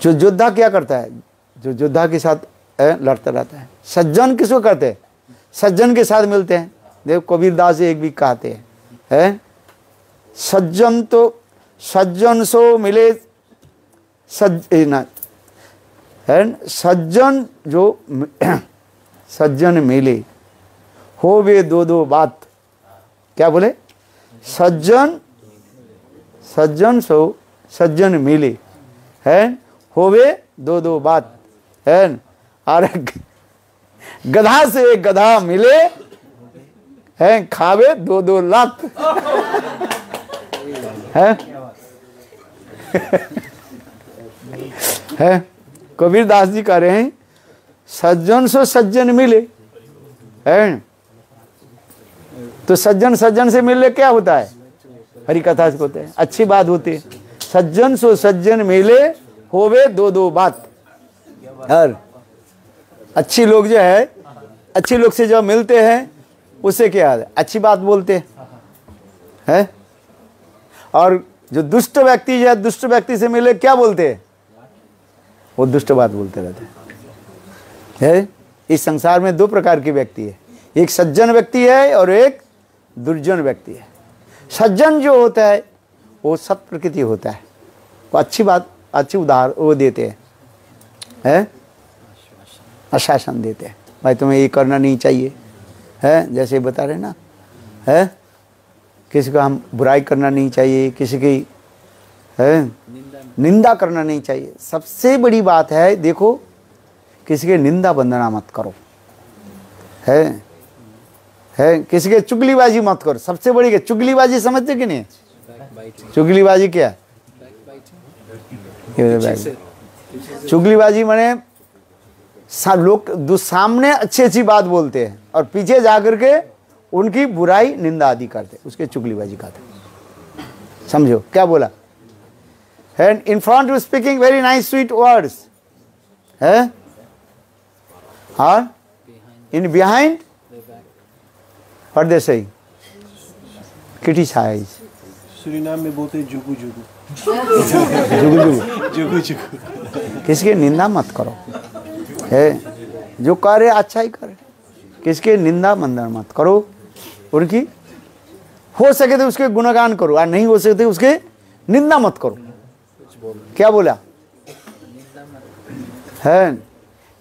जो योद्धा क्या करता है? जो योद्धा के साथ लड़ता रहता है. सज्जन किसको कहते हैं? सज्जन के साथ मिलते हैं. देखो कबीरदास जी एक भी कहते हैं, सज्जन तो सज्जन सो मिले सज्जन जो सज्जन मिले हो वे दो बात. क्या बोले? सज्जन सो सज्जन मिले हो वे दो बात. अरे गधा से गधा मिले खावे दो लात. कबीरदास जी कह रहे हैं सज्जन से सज्जन मिले. तो सज्जन से मिलने क्या होता है? हरि कथा से होते हैं, अच्छी बात होती है. सज्जन सो सज्जन मिले होवे दो बात. और अच्छी लोग जो है, अच्छी लोग से जब मिलते हैं उससे क्या है? अच्छी बात बोलते हैं. और जो दुष्ट व्यक्ति है, दुष्ट व्यक्ति से मिले क्या बोलते हैं? वो दुष्ट बात बोलते रहते हैं. इस संसार में दो प्रकार के व्यक्ति है, एक सज्जन व्यक्ति है और एक दुर्जन व्यक्ति है. सज्जन जो होता है वो सत प्रकृति होता है, वो अच्छी बात, अच्छी उदाहरण वो देते हैं, आश्वासन देते हैं, भाई तुम्हें ये करना नहीं चाहिए. जैसे बता रहे ना, किसी को हम बुराई करना नहीं चाहिए, किसी की निंदा करना नहीं चाहिए. सबसे बड़ी बात है, देखो किसी के निंदा वंदना मत करो, किसी के चुगलीबाजी मत करो. सबसे बड़ी क्या? चुगलीबाजी समझते कि नहीं? चुगलीबाजी क्या? चुगलीबाजी माने लोग सामने अच्छी बात बोलते हैं और पीछे जाकर के उनकी बुराई निंदा आदि करते, उसके चुगलीबाजी कहते. समझो क्या बोला? And in front of speaking very nice sweet words, or in behind, what they say? Criticize. Suriname में बोलते जुगु जुगु. जुगु जुगु. किसकी निंदा मत करो. जो करे अच्छा ही करे, किसके निंदा मंदन मत करो. उनकी हो सके तो उसके गुणगान करो, और नहीं हो सके तो उसके निंदा मत करो. क्या बोला? And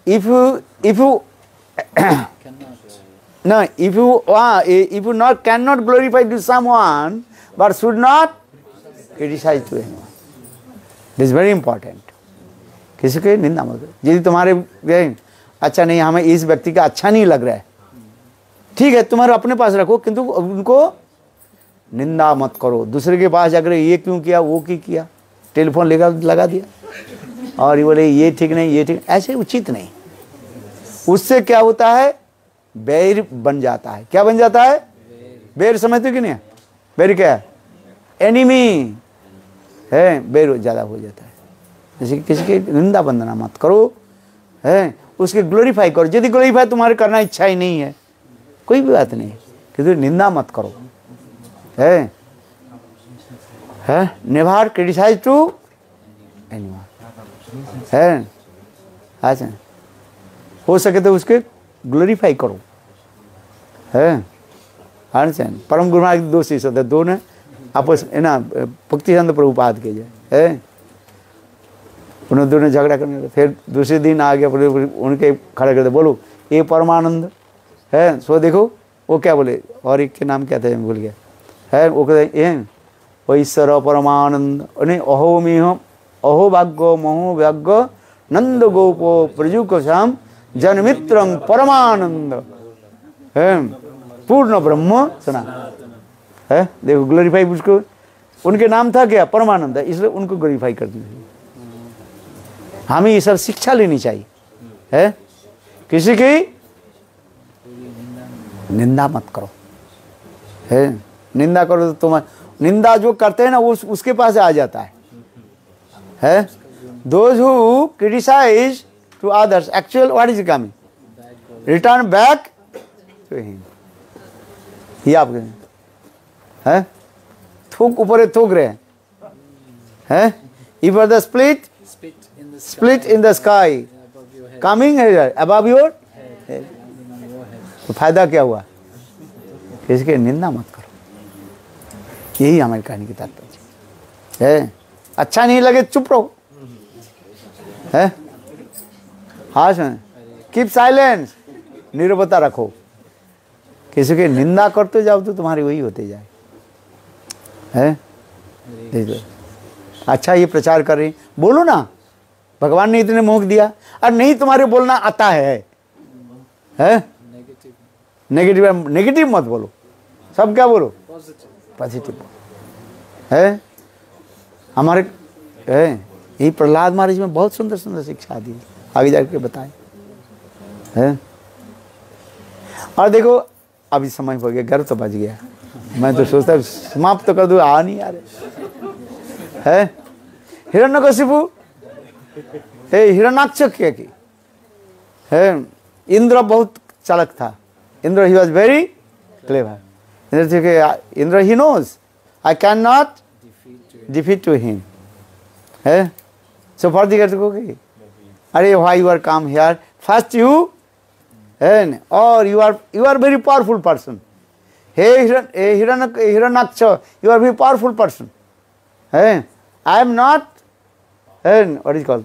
if you no, if you not cannot glorify to someone, but should not criticize to anyone. This is very important. किसी के निंदा मत करो। यदि तुम्हारे अच्छा नहीं, हमें इस व्यक्ति का अच्छा नहीं लग रहा है, ठीक है, तुम्हारे अपने पास रखो, किंतु उनको निंदा मत करो। दूसरे के पास जाकर ये क्यों किया, वो क्यों किया, टेलीफोन लगा दिया और ये बोले ये ठीक नहीं, ये ठीक, ऐसे उचित नहीं। उससे क्या होता है, बैर बन जाता है। क्या बन जाता है? बैर समझते हो कि नहीं? बैर क्या है? एनिमी है, बैर ज्यादा हो जाता है। जैसे किसी की निंदा वंदना मत करो, है, उसके ग्लोरीफाई करो। यदि ग्लोरीफाई तुम्हारे करना इच्छा ही नहीं है, कोई भी बात नहीं, किंतु निंदा मत करो, है, नेवर क्रिटिसाइज टू एनीवन, है, अच्छा, हो सके तो उसके ग्लोरीफाई करो, है, अंडरस्टैंड। परम गुरु महाराज के दो शिष्य थे, दो ने आपस है ना, भक्तिचंद प्रभुपाद के है, उन्होंने दोनों झगड़ा करने लगे। फिर दूसरे दिन आ गया, उनके खड़े करते, बोलो ये परमानंद है, सो देखो वो क्या बोले, और एक के नाम क्या था भूल गया, है, वो कहते हैं वो ईश्वर परमानंद, अहो मिह अहो भाग्य महो भाग्य नंद गोपो प्रजुक श्याम जनमित्रम परमानंद, है, पूर्ण ब्रह्म सुना, है, देखो ग्लोरीफाई, उसको उनके नाम था क्या, परमानंद, इसलिए उनको ग्लोरीफाई कर दीजिए। हमें ये सब शिक्षा लेनी चाहिए, है, किसी की निंदा मत करो, है, निंदा करो तो तुम, निंदा जो करते हैं ना वो उसके पास आ जाता है। Those who criticize to others, actual what is coming? Return back to him. ये आप हैं, थूक ऊपर थूक रहे हैं, if are the split in the sky coming here above your head, तो फायदा क्या हुआ? किसी की निंदा मत करो। यही हमारी कहानी की तात्पर्य है। अच्छा नहीं लगे चुप रहो, है, हाँ सुन, कीप साइलेंस, नीरवता रखो। किसी की निंदा करते जाओ तो तुम्हारी वही होते जाए, है, अच्छा ये प्रचार कर रही, बोलो ना, भगवान ने इतने मोह दिया, और नहीं तुम्हारे बोलना आता है, नेगेटिव मत बोलो, सब क्या बोलो, पॉजिटिव बोलो, है। हमारे यही प्रहलाद महाराज में बहुत सुंदर सुंदर शिक्षा दी, आगे जाकर बताए, है। और देखो अभी समय हो गया, घर तो बज गया, मैं तो सोचता समाप्त तो कर दूं, आ नहीं आ रहे, है। हिरण्यकशिपु हिरण्याक्ष क्या की, है, इंद्र बहुत चालक था, Indra he was very clever, Indra he knows I can not defeat to him, है। So for the okay, अरे why you are come here? First you, and or you are very powerful person. Hey Hiranyaksha, you are very powerful person. Hey, I am not, and what is it called?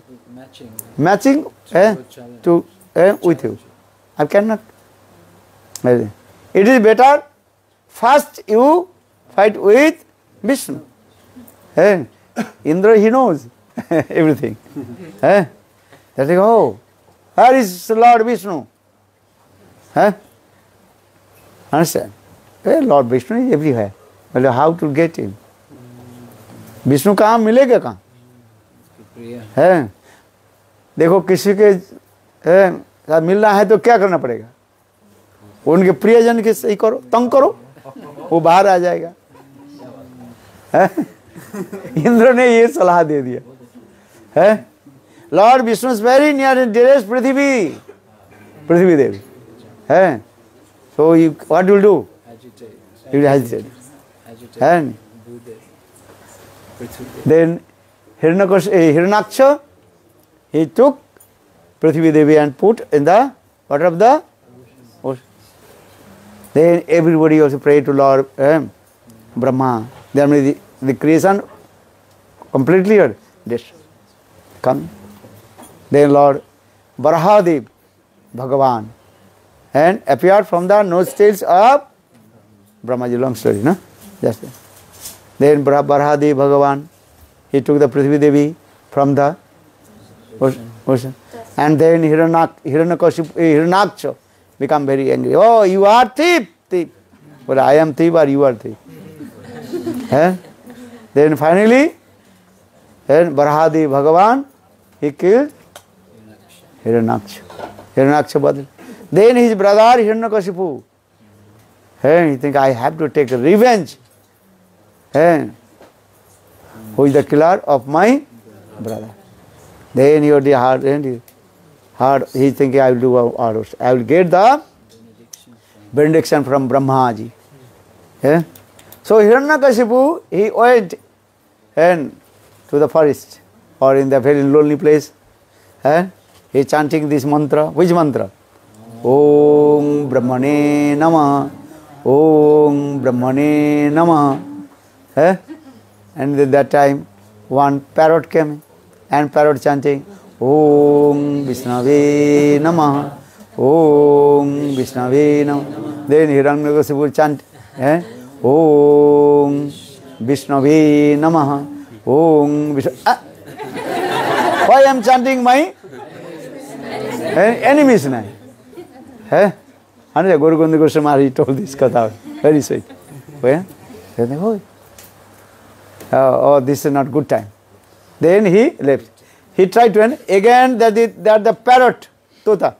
Matching, to with you. I cannot. It is better. First you fight with Vishnu. Hey, Indra, he knows everything. That is, oh, where is Lord Vishnu? Understand? Lord Vishnu is everywhere. Well, how to get him? Vishnu कहाँ मिलेगा कहाँ? है, देखो किसी के साथ मिलना है तो क्या करना पड़ेगा? उनके प्रियजन के सही करो, तंग करो, वो बाहर आ जाएगा, है? इंद्र ने ये सलाह दे दिया, है। Lord Vishnu is very near in dearest Prithvi Devi, है। So you what will do? You will hesitate, and then Hiranyaksha he took Prithvi Devi and put in the water of the ocean. Then everybody also prayed to Lord Brahma. Then the creation completely this come. Then Lord Varahadev Bhagavan and appeared from the nostrils of Brahmaji. Long story, no? Just then Varahadev Bhagavan, he took the Prithvi Devi from the ocean. And then Hiranyaksha become very angry. Oh, you are thief, thief. But I am thief or you are thief. Then finally, Varahadev Bhagavan, he killed Hiranyaksha. Hiranyaksha Badal. Then his brother Hiranyakashipu, he think I have to take revenge. Who is the killer of my brother? Then he he thinking I will do all. I will get the benediction from Brahmaji. So Hiranyakashipu, he went to the forest or in the very lonely place. He is chanting this mantra. Which mantra? Om Brahmane Namah. Om Brahmane Namah. And at that time, one parrot came and parrot chanting Om Vishnave Namah. Om Vishnave Namah. Then Hiranyakashipu chant Om Vishnave Namah. Om Vishnave. Why I am chanting my enemy's name? Guru Govinda Goswami Maharaj told this katha. Very sweet. Oh, this is not good time. Then he left. He tried to again that the parrot Tota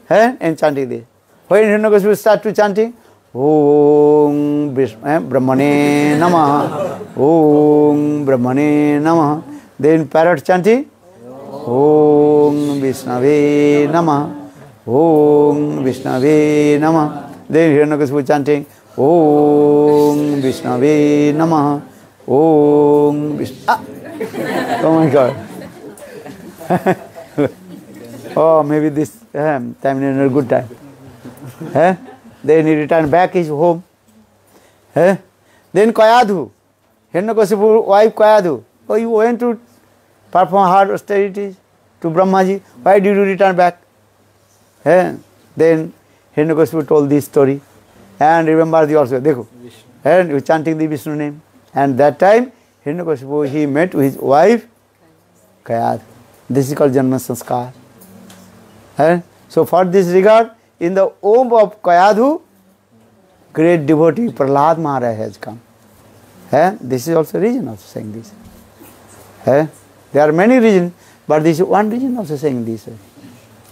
and chanting this. When Hiranyakashipu start to chanting Om Brahmane Namah. Om Brahmane Namah. Then parrot chanting Om Vishnave Namah. Om Vishnave Namah. Then Hiranyakashipu chanting Om Vishnave Namah. Om Vishnave. Oh my God. Oh, maybe this time is not a good time. Then he returned back his home. Then Kayadhu, Hiranyakashipu's wife Kayadhu, oh, you went to perform hard austerities to Brahmaji. Why did you return back? Then Hiranyakashipu told this story. And remember the also, dekho. And he was chanting the Vishnu name. And that time, Hiranyakashipu, he met with his wife Kayadhu. This is called Janma Sanskar. So for this regard, in the womb of Kayadhu, great devotee Prahlad Maharaj has come. This is also reason of saying this. There are many reasons, but this is one reason also saying this.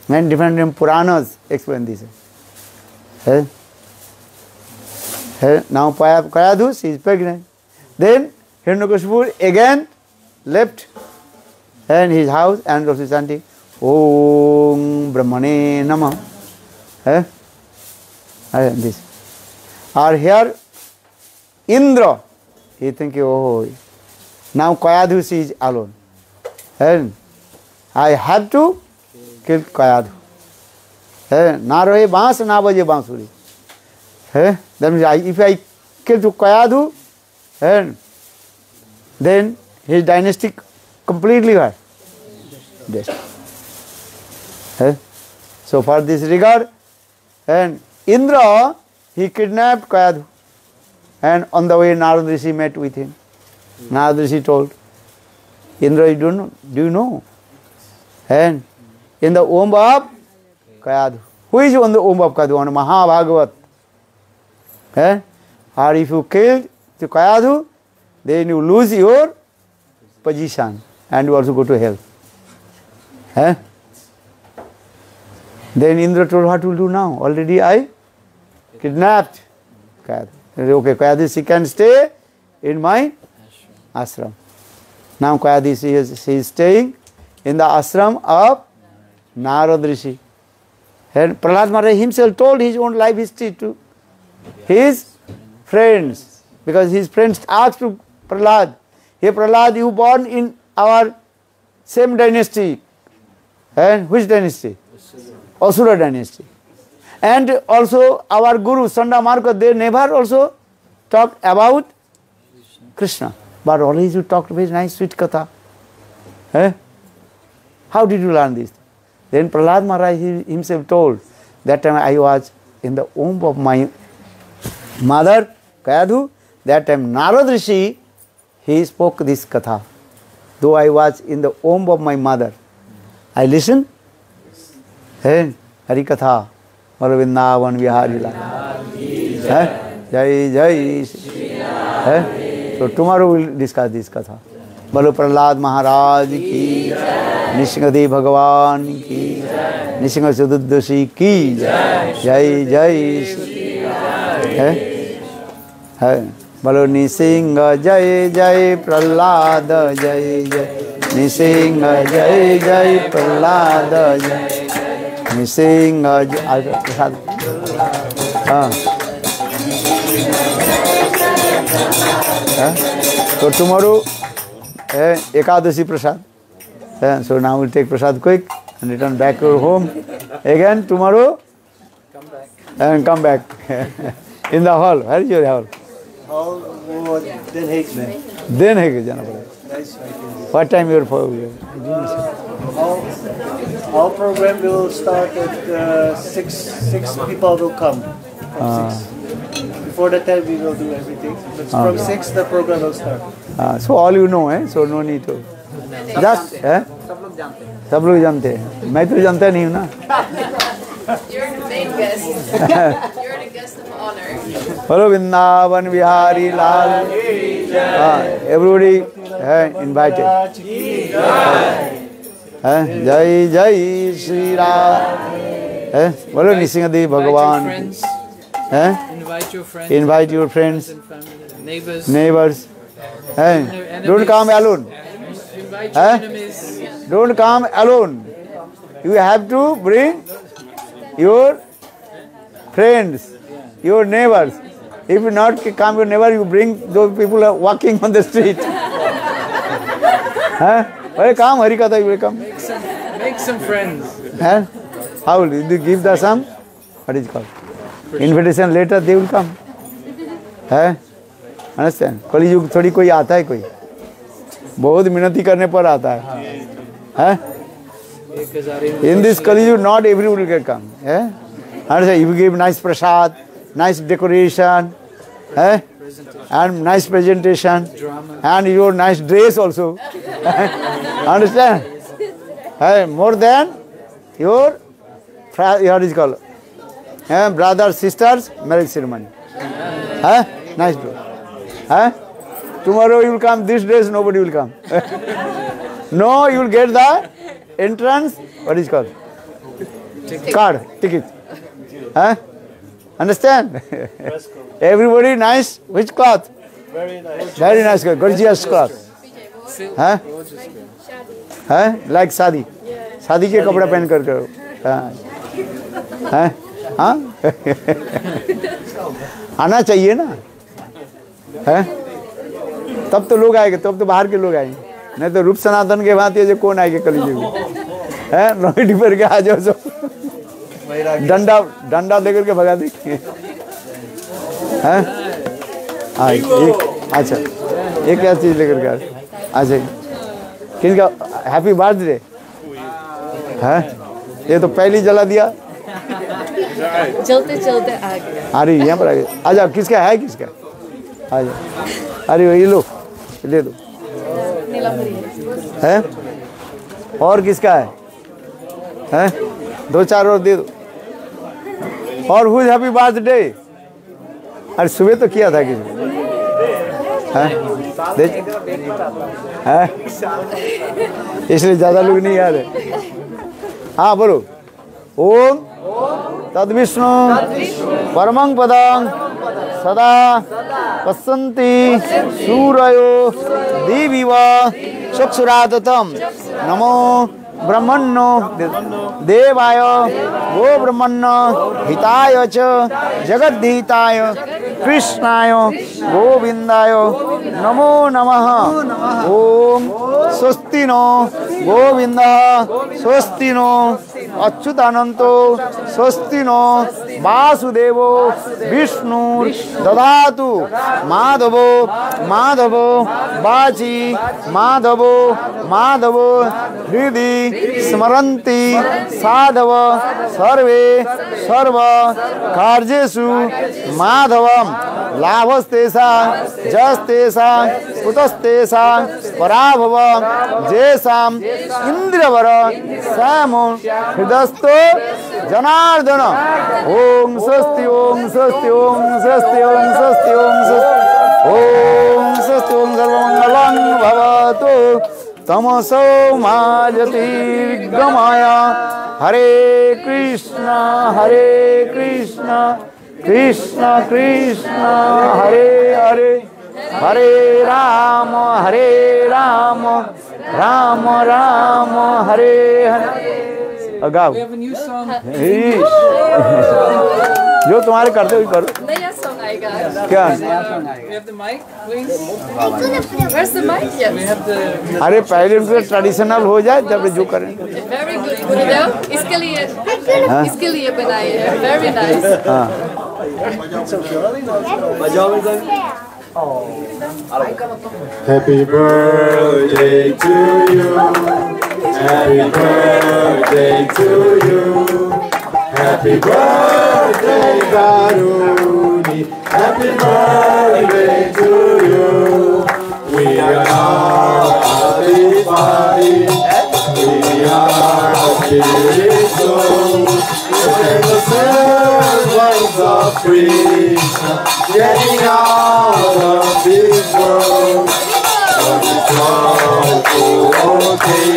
Many different Puranas explain this. Now Kayadhu, she is pregnant. Then Hiranyakashipu again left his house and also chanting Om Brahmane Namah. This. Or here Indra, he thinking, oh, now Kayadhu she is alone. I have to kill Kayadhu. Na rahe baans, na baje bansuri. That means if I kill to Kayadhu, then his dynasty completely dead. So for this regard, and Indra, he kidnapped Kayadhu. And on the way Narad Rishi met with him. Narad Rishi told, Indra, you don't know, do you know? And in the womb of Kayadhu. Who is on the womb of Kayadhu? On Mahabhagavat. Or if you kill the Kayadhu, then you lose your position and you also go to hell. Then Indra told, what will do now? Already I kidnapped Kayadhu. Okay, Kayadhu, she can stay in my ashram. Now Kayadhu, she is staying in the ashram of Narad Rishi. And Prahlad Maharaj himself told his own life history to his friends. Because his friends asked to Prahlad, hey Prahlad, you born in our same dynasty. And which dynasty? Asura dynasty. And also our Guru, Sanda Marka, they never also talked about Krishna. But always you talked very nice, sweet katha. How did you learn this? Then Prahlad Maharaj himself told, that time I was in the womb of my mother, Kayadhu. That time Narad Rishi, he spoke this katha. Though I was in the womb of my mother, I listened. Hey, Hari Katha, Vrindavan Vihari Lal. Jai Jai. So tomorrow we will discuss this katha. Bolo Prahlad Maharaj ki, Nrsimhadev Bhagavan ki, Nrsimha Chaturdashi ki, Jai Jai. Bolo Nrsimha Jai Jai Prahlad Jai Jai. Nrsimha Jai Jai Prahlad Jai. Nrsimha Jai. So tomorrow, Ekadashi Prasad. So now we'll take Prasad quick and return back to home. Again tomorrow, come back in the hall. Where is your hall? Hall, Den Haag. Den Haag jana padega. What time you are for? Our program will start at 6. 6 people will come. From 6. Before that time we will do everything. But from 6 the program will start. So all you know, so no need to. Just, सब लोग जानते हैं. मैं तो जानता नहीं हूँ ना. You're the main guest. You're the guest of honor. Hello, Vrindavan Vihari Lal. Everybody invited. Jai Jai Shri Ram. Hello, Nrsimhadev Bhagavan. Invite your friends. Invite your friends. Neighbors. Neighbors. Don't come alone. Invite your enemies. Don't come alone. You have to bring your friends, your neighbors. If you not come your neighbor, you bring those people who are walking on the street. Come, Hari Katha, you will come. Make some friends. How will you give the some? What is it called? Invitation later, they will come. Understand? Kali Yug थोड़ी कोई आता है कोई. बहुत मिन्नती करने पर आता है. In this Kali Yug, not everybody can come. Understand? You give nice prasad, nice decoration, and nice presentation, and your nice dress also. Understand? More than your what is called? Brothers, sisters, marriage ceremony. Nice dress. Tomorrow you will come, this dress nobody will come. No, you will get the entrance, what is called? Card, ticket. Understand? Everybody nice, which cloth? Very nice. Very nice, gorgeous cloth. Like शादी. शादी के कपड़ा पहन कर करो. आना चाहिए ना. तब तो लोग आएंगे, तब तो बाहर के लोग आएंगे. नहीं तो रूप सनातन के बात ये कौन आएंगे कलयुग में? नोटी पर के आ जाओ सब. डंडा लेकर के भगा देंगे. अच्छा, ये क्या चीज लेकर के? अच्छा, किनका हैप्पी बर्थडे? ये तो पहली जला दिया. चलते चलते आ गया. अरे यहाँ पर आ गया. आजा, किसका है? किसका? आजा. अरे ये लो, ले दो. है? और किसका है? 2-4 और दे दो. और हुज हैप्पी बर्थडे? अरे सुबह तो किया था किसी इसलिए ज्यादा लोग नहीं याद है. हाँ बोलो. ओम तद्विष्णु परमं पदं सदा पश्यन्ति सूरयो दिविव चक्षुरादतं नमो ब्रह्मण्यो देवाय गो ब्रह्मण्य हिताय च जगद्धिताय कृष्णाय गोविंदाय नमो नमः. ओम स्वस्ति नो गोविंद स्वस्ति नो अच्युतानंतो स्वस्ति नो वासुदेवो विष्णुर ददातु माधवो माधवो वाची माधवो माधवो हृदि स्मरन्ति साधव सर्वे सर्व कार्येषु माधवम लाभस्तेषां जस्तेषां कुतस्तेषां पराभव जेषां इंद्रवर श्याम हृदस्तो जनार्दन ओम स्वस्ति ओम स्वस्ति ओम स्वस्ति ओम स्वस्ति ओम स्वस्ति ओम स्वस्ति ओम सर्वमंगलं भवतु तमसो मा ज्योतिर्गमय हरे कृष्ण कृष्ण कृष्ण हरे हरे हरे राम राम राम हरे हरे। गाओ We have a new song. जो तुम्हारे करते हुए करो। नया song आएगा। क्या? We have the mic, please. Where's the mic? Yes. We have the. अरे पहले उनके ट्रेडिशनल हो जाए तब जो करें। Very good, गुरुदेव। इसके लिए बनाए हैं। Very nice. हाँ। Happy birthday to you. Happy birthday to you. Happy birthday, Garuni. Happy birthday to you. We are happy party. We are spiritual. We're the servants of Krishna, getting out of this world. But it's all okay.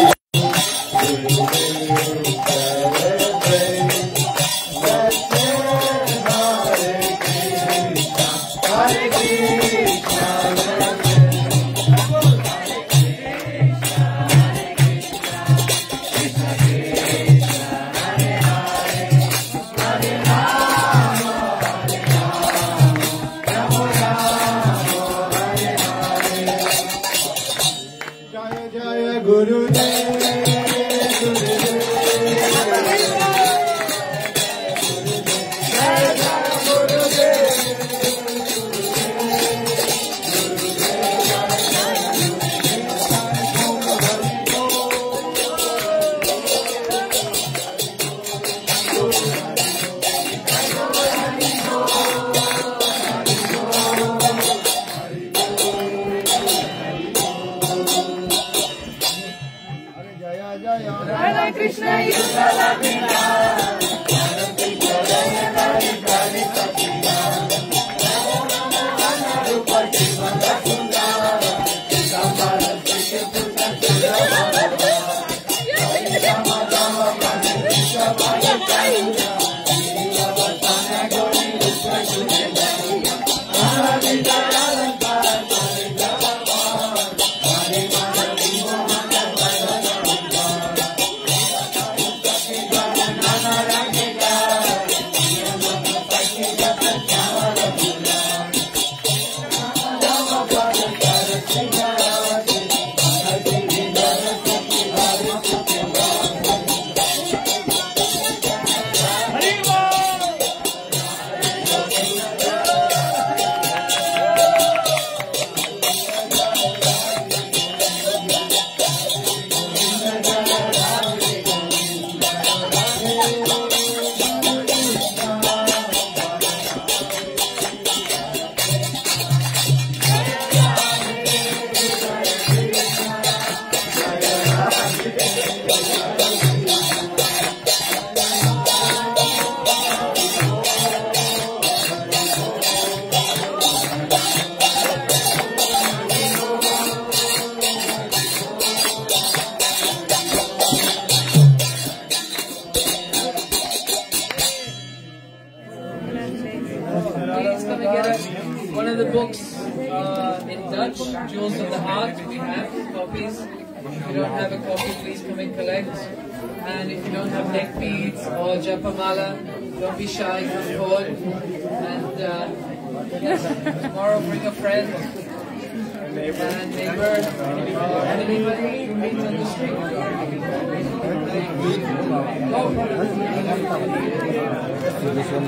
One of the books in Dutch, Jewels of the Heart, we have copies. If you don't have a copy, please come and collect. And if you don't have neck beads or japamala, don't be shy, come forward. And tomorrow bring a friend, and neighbor, anybody you meet on the street. Krishna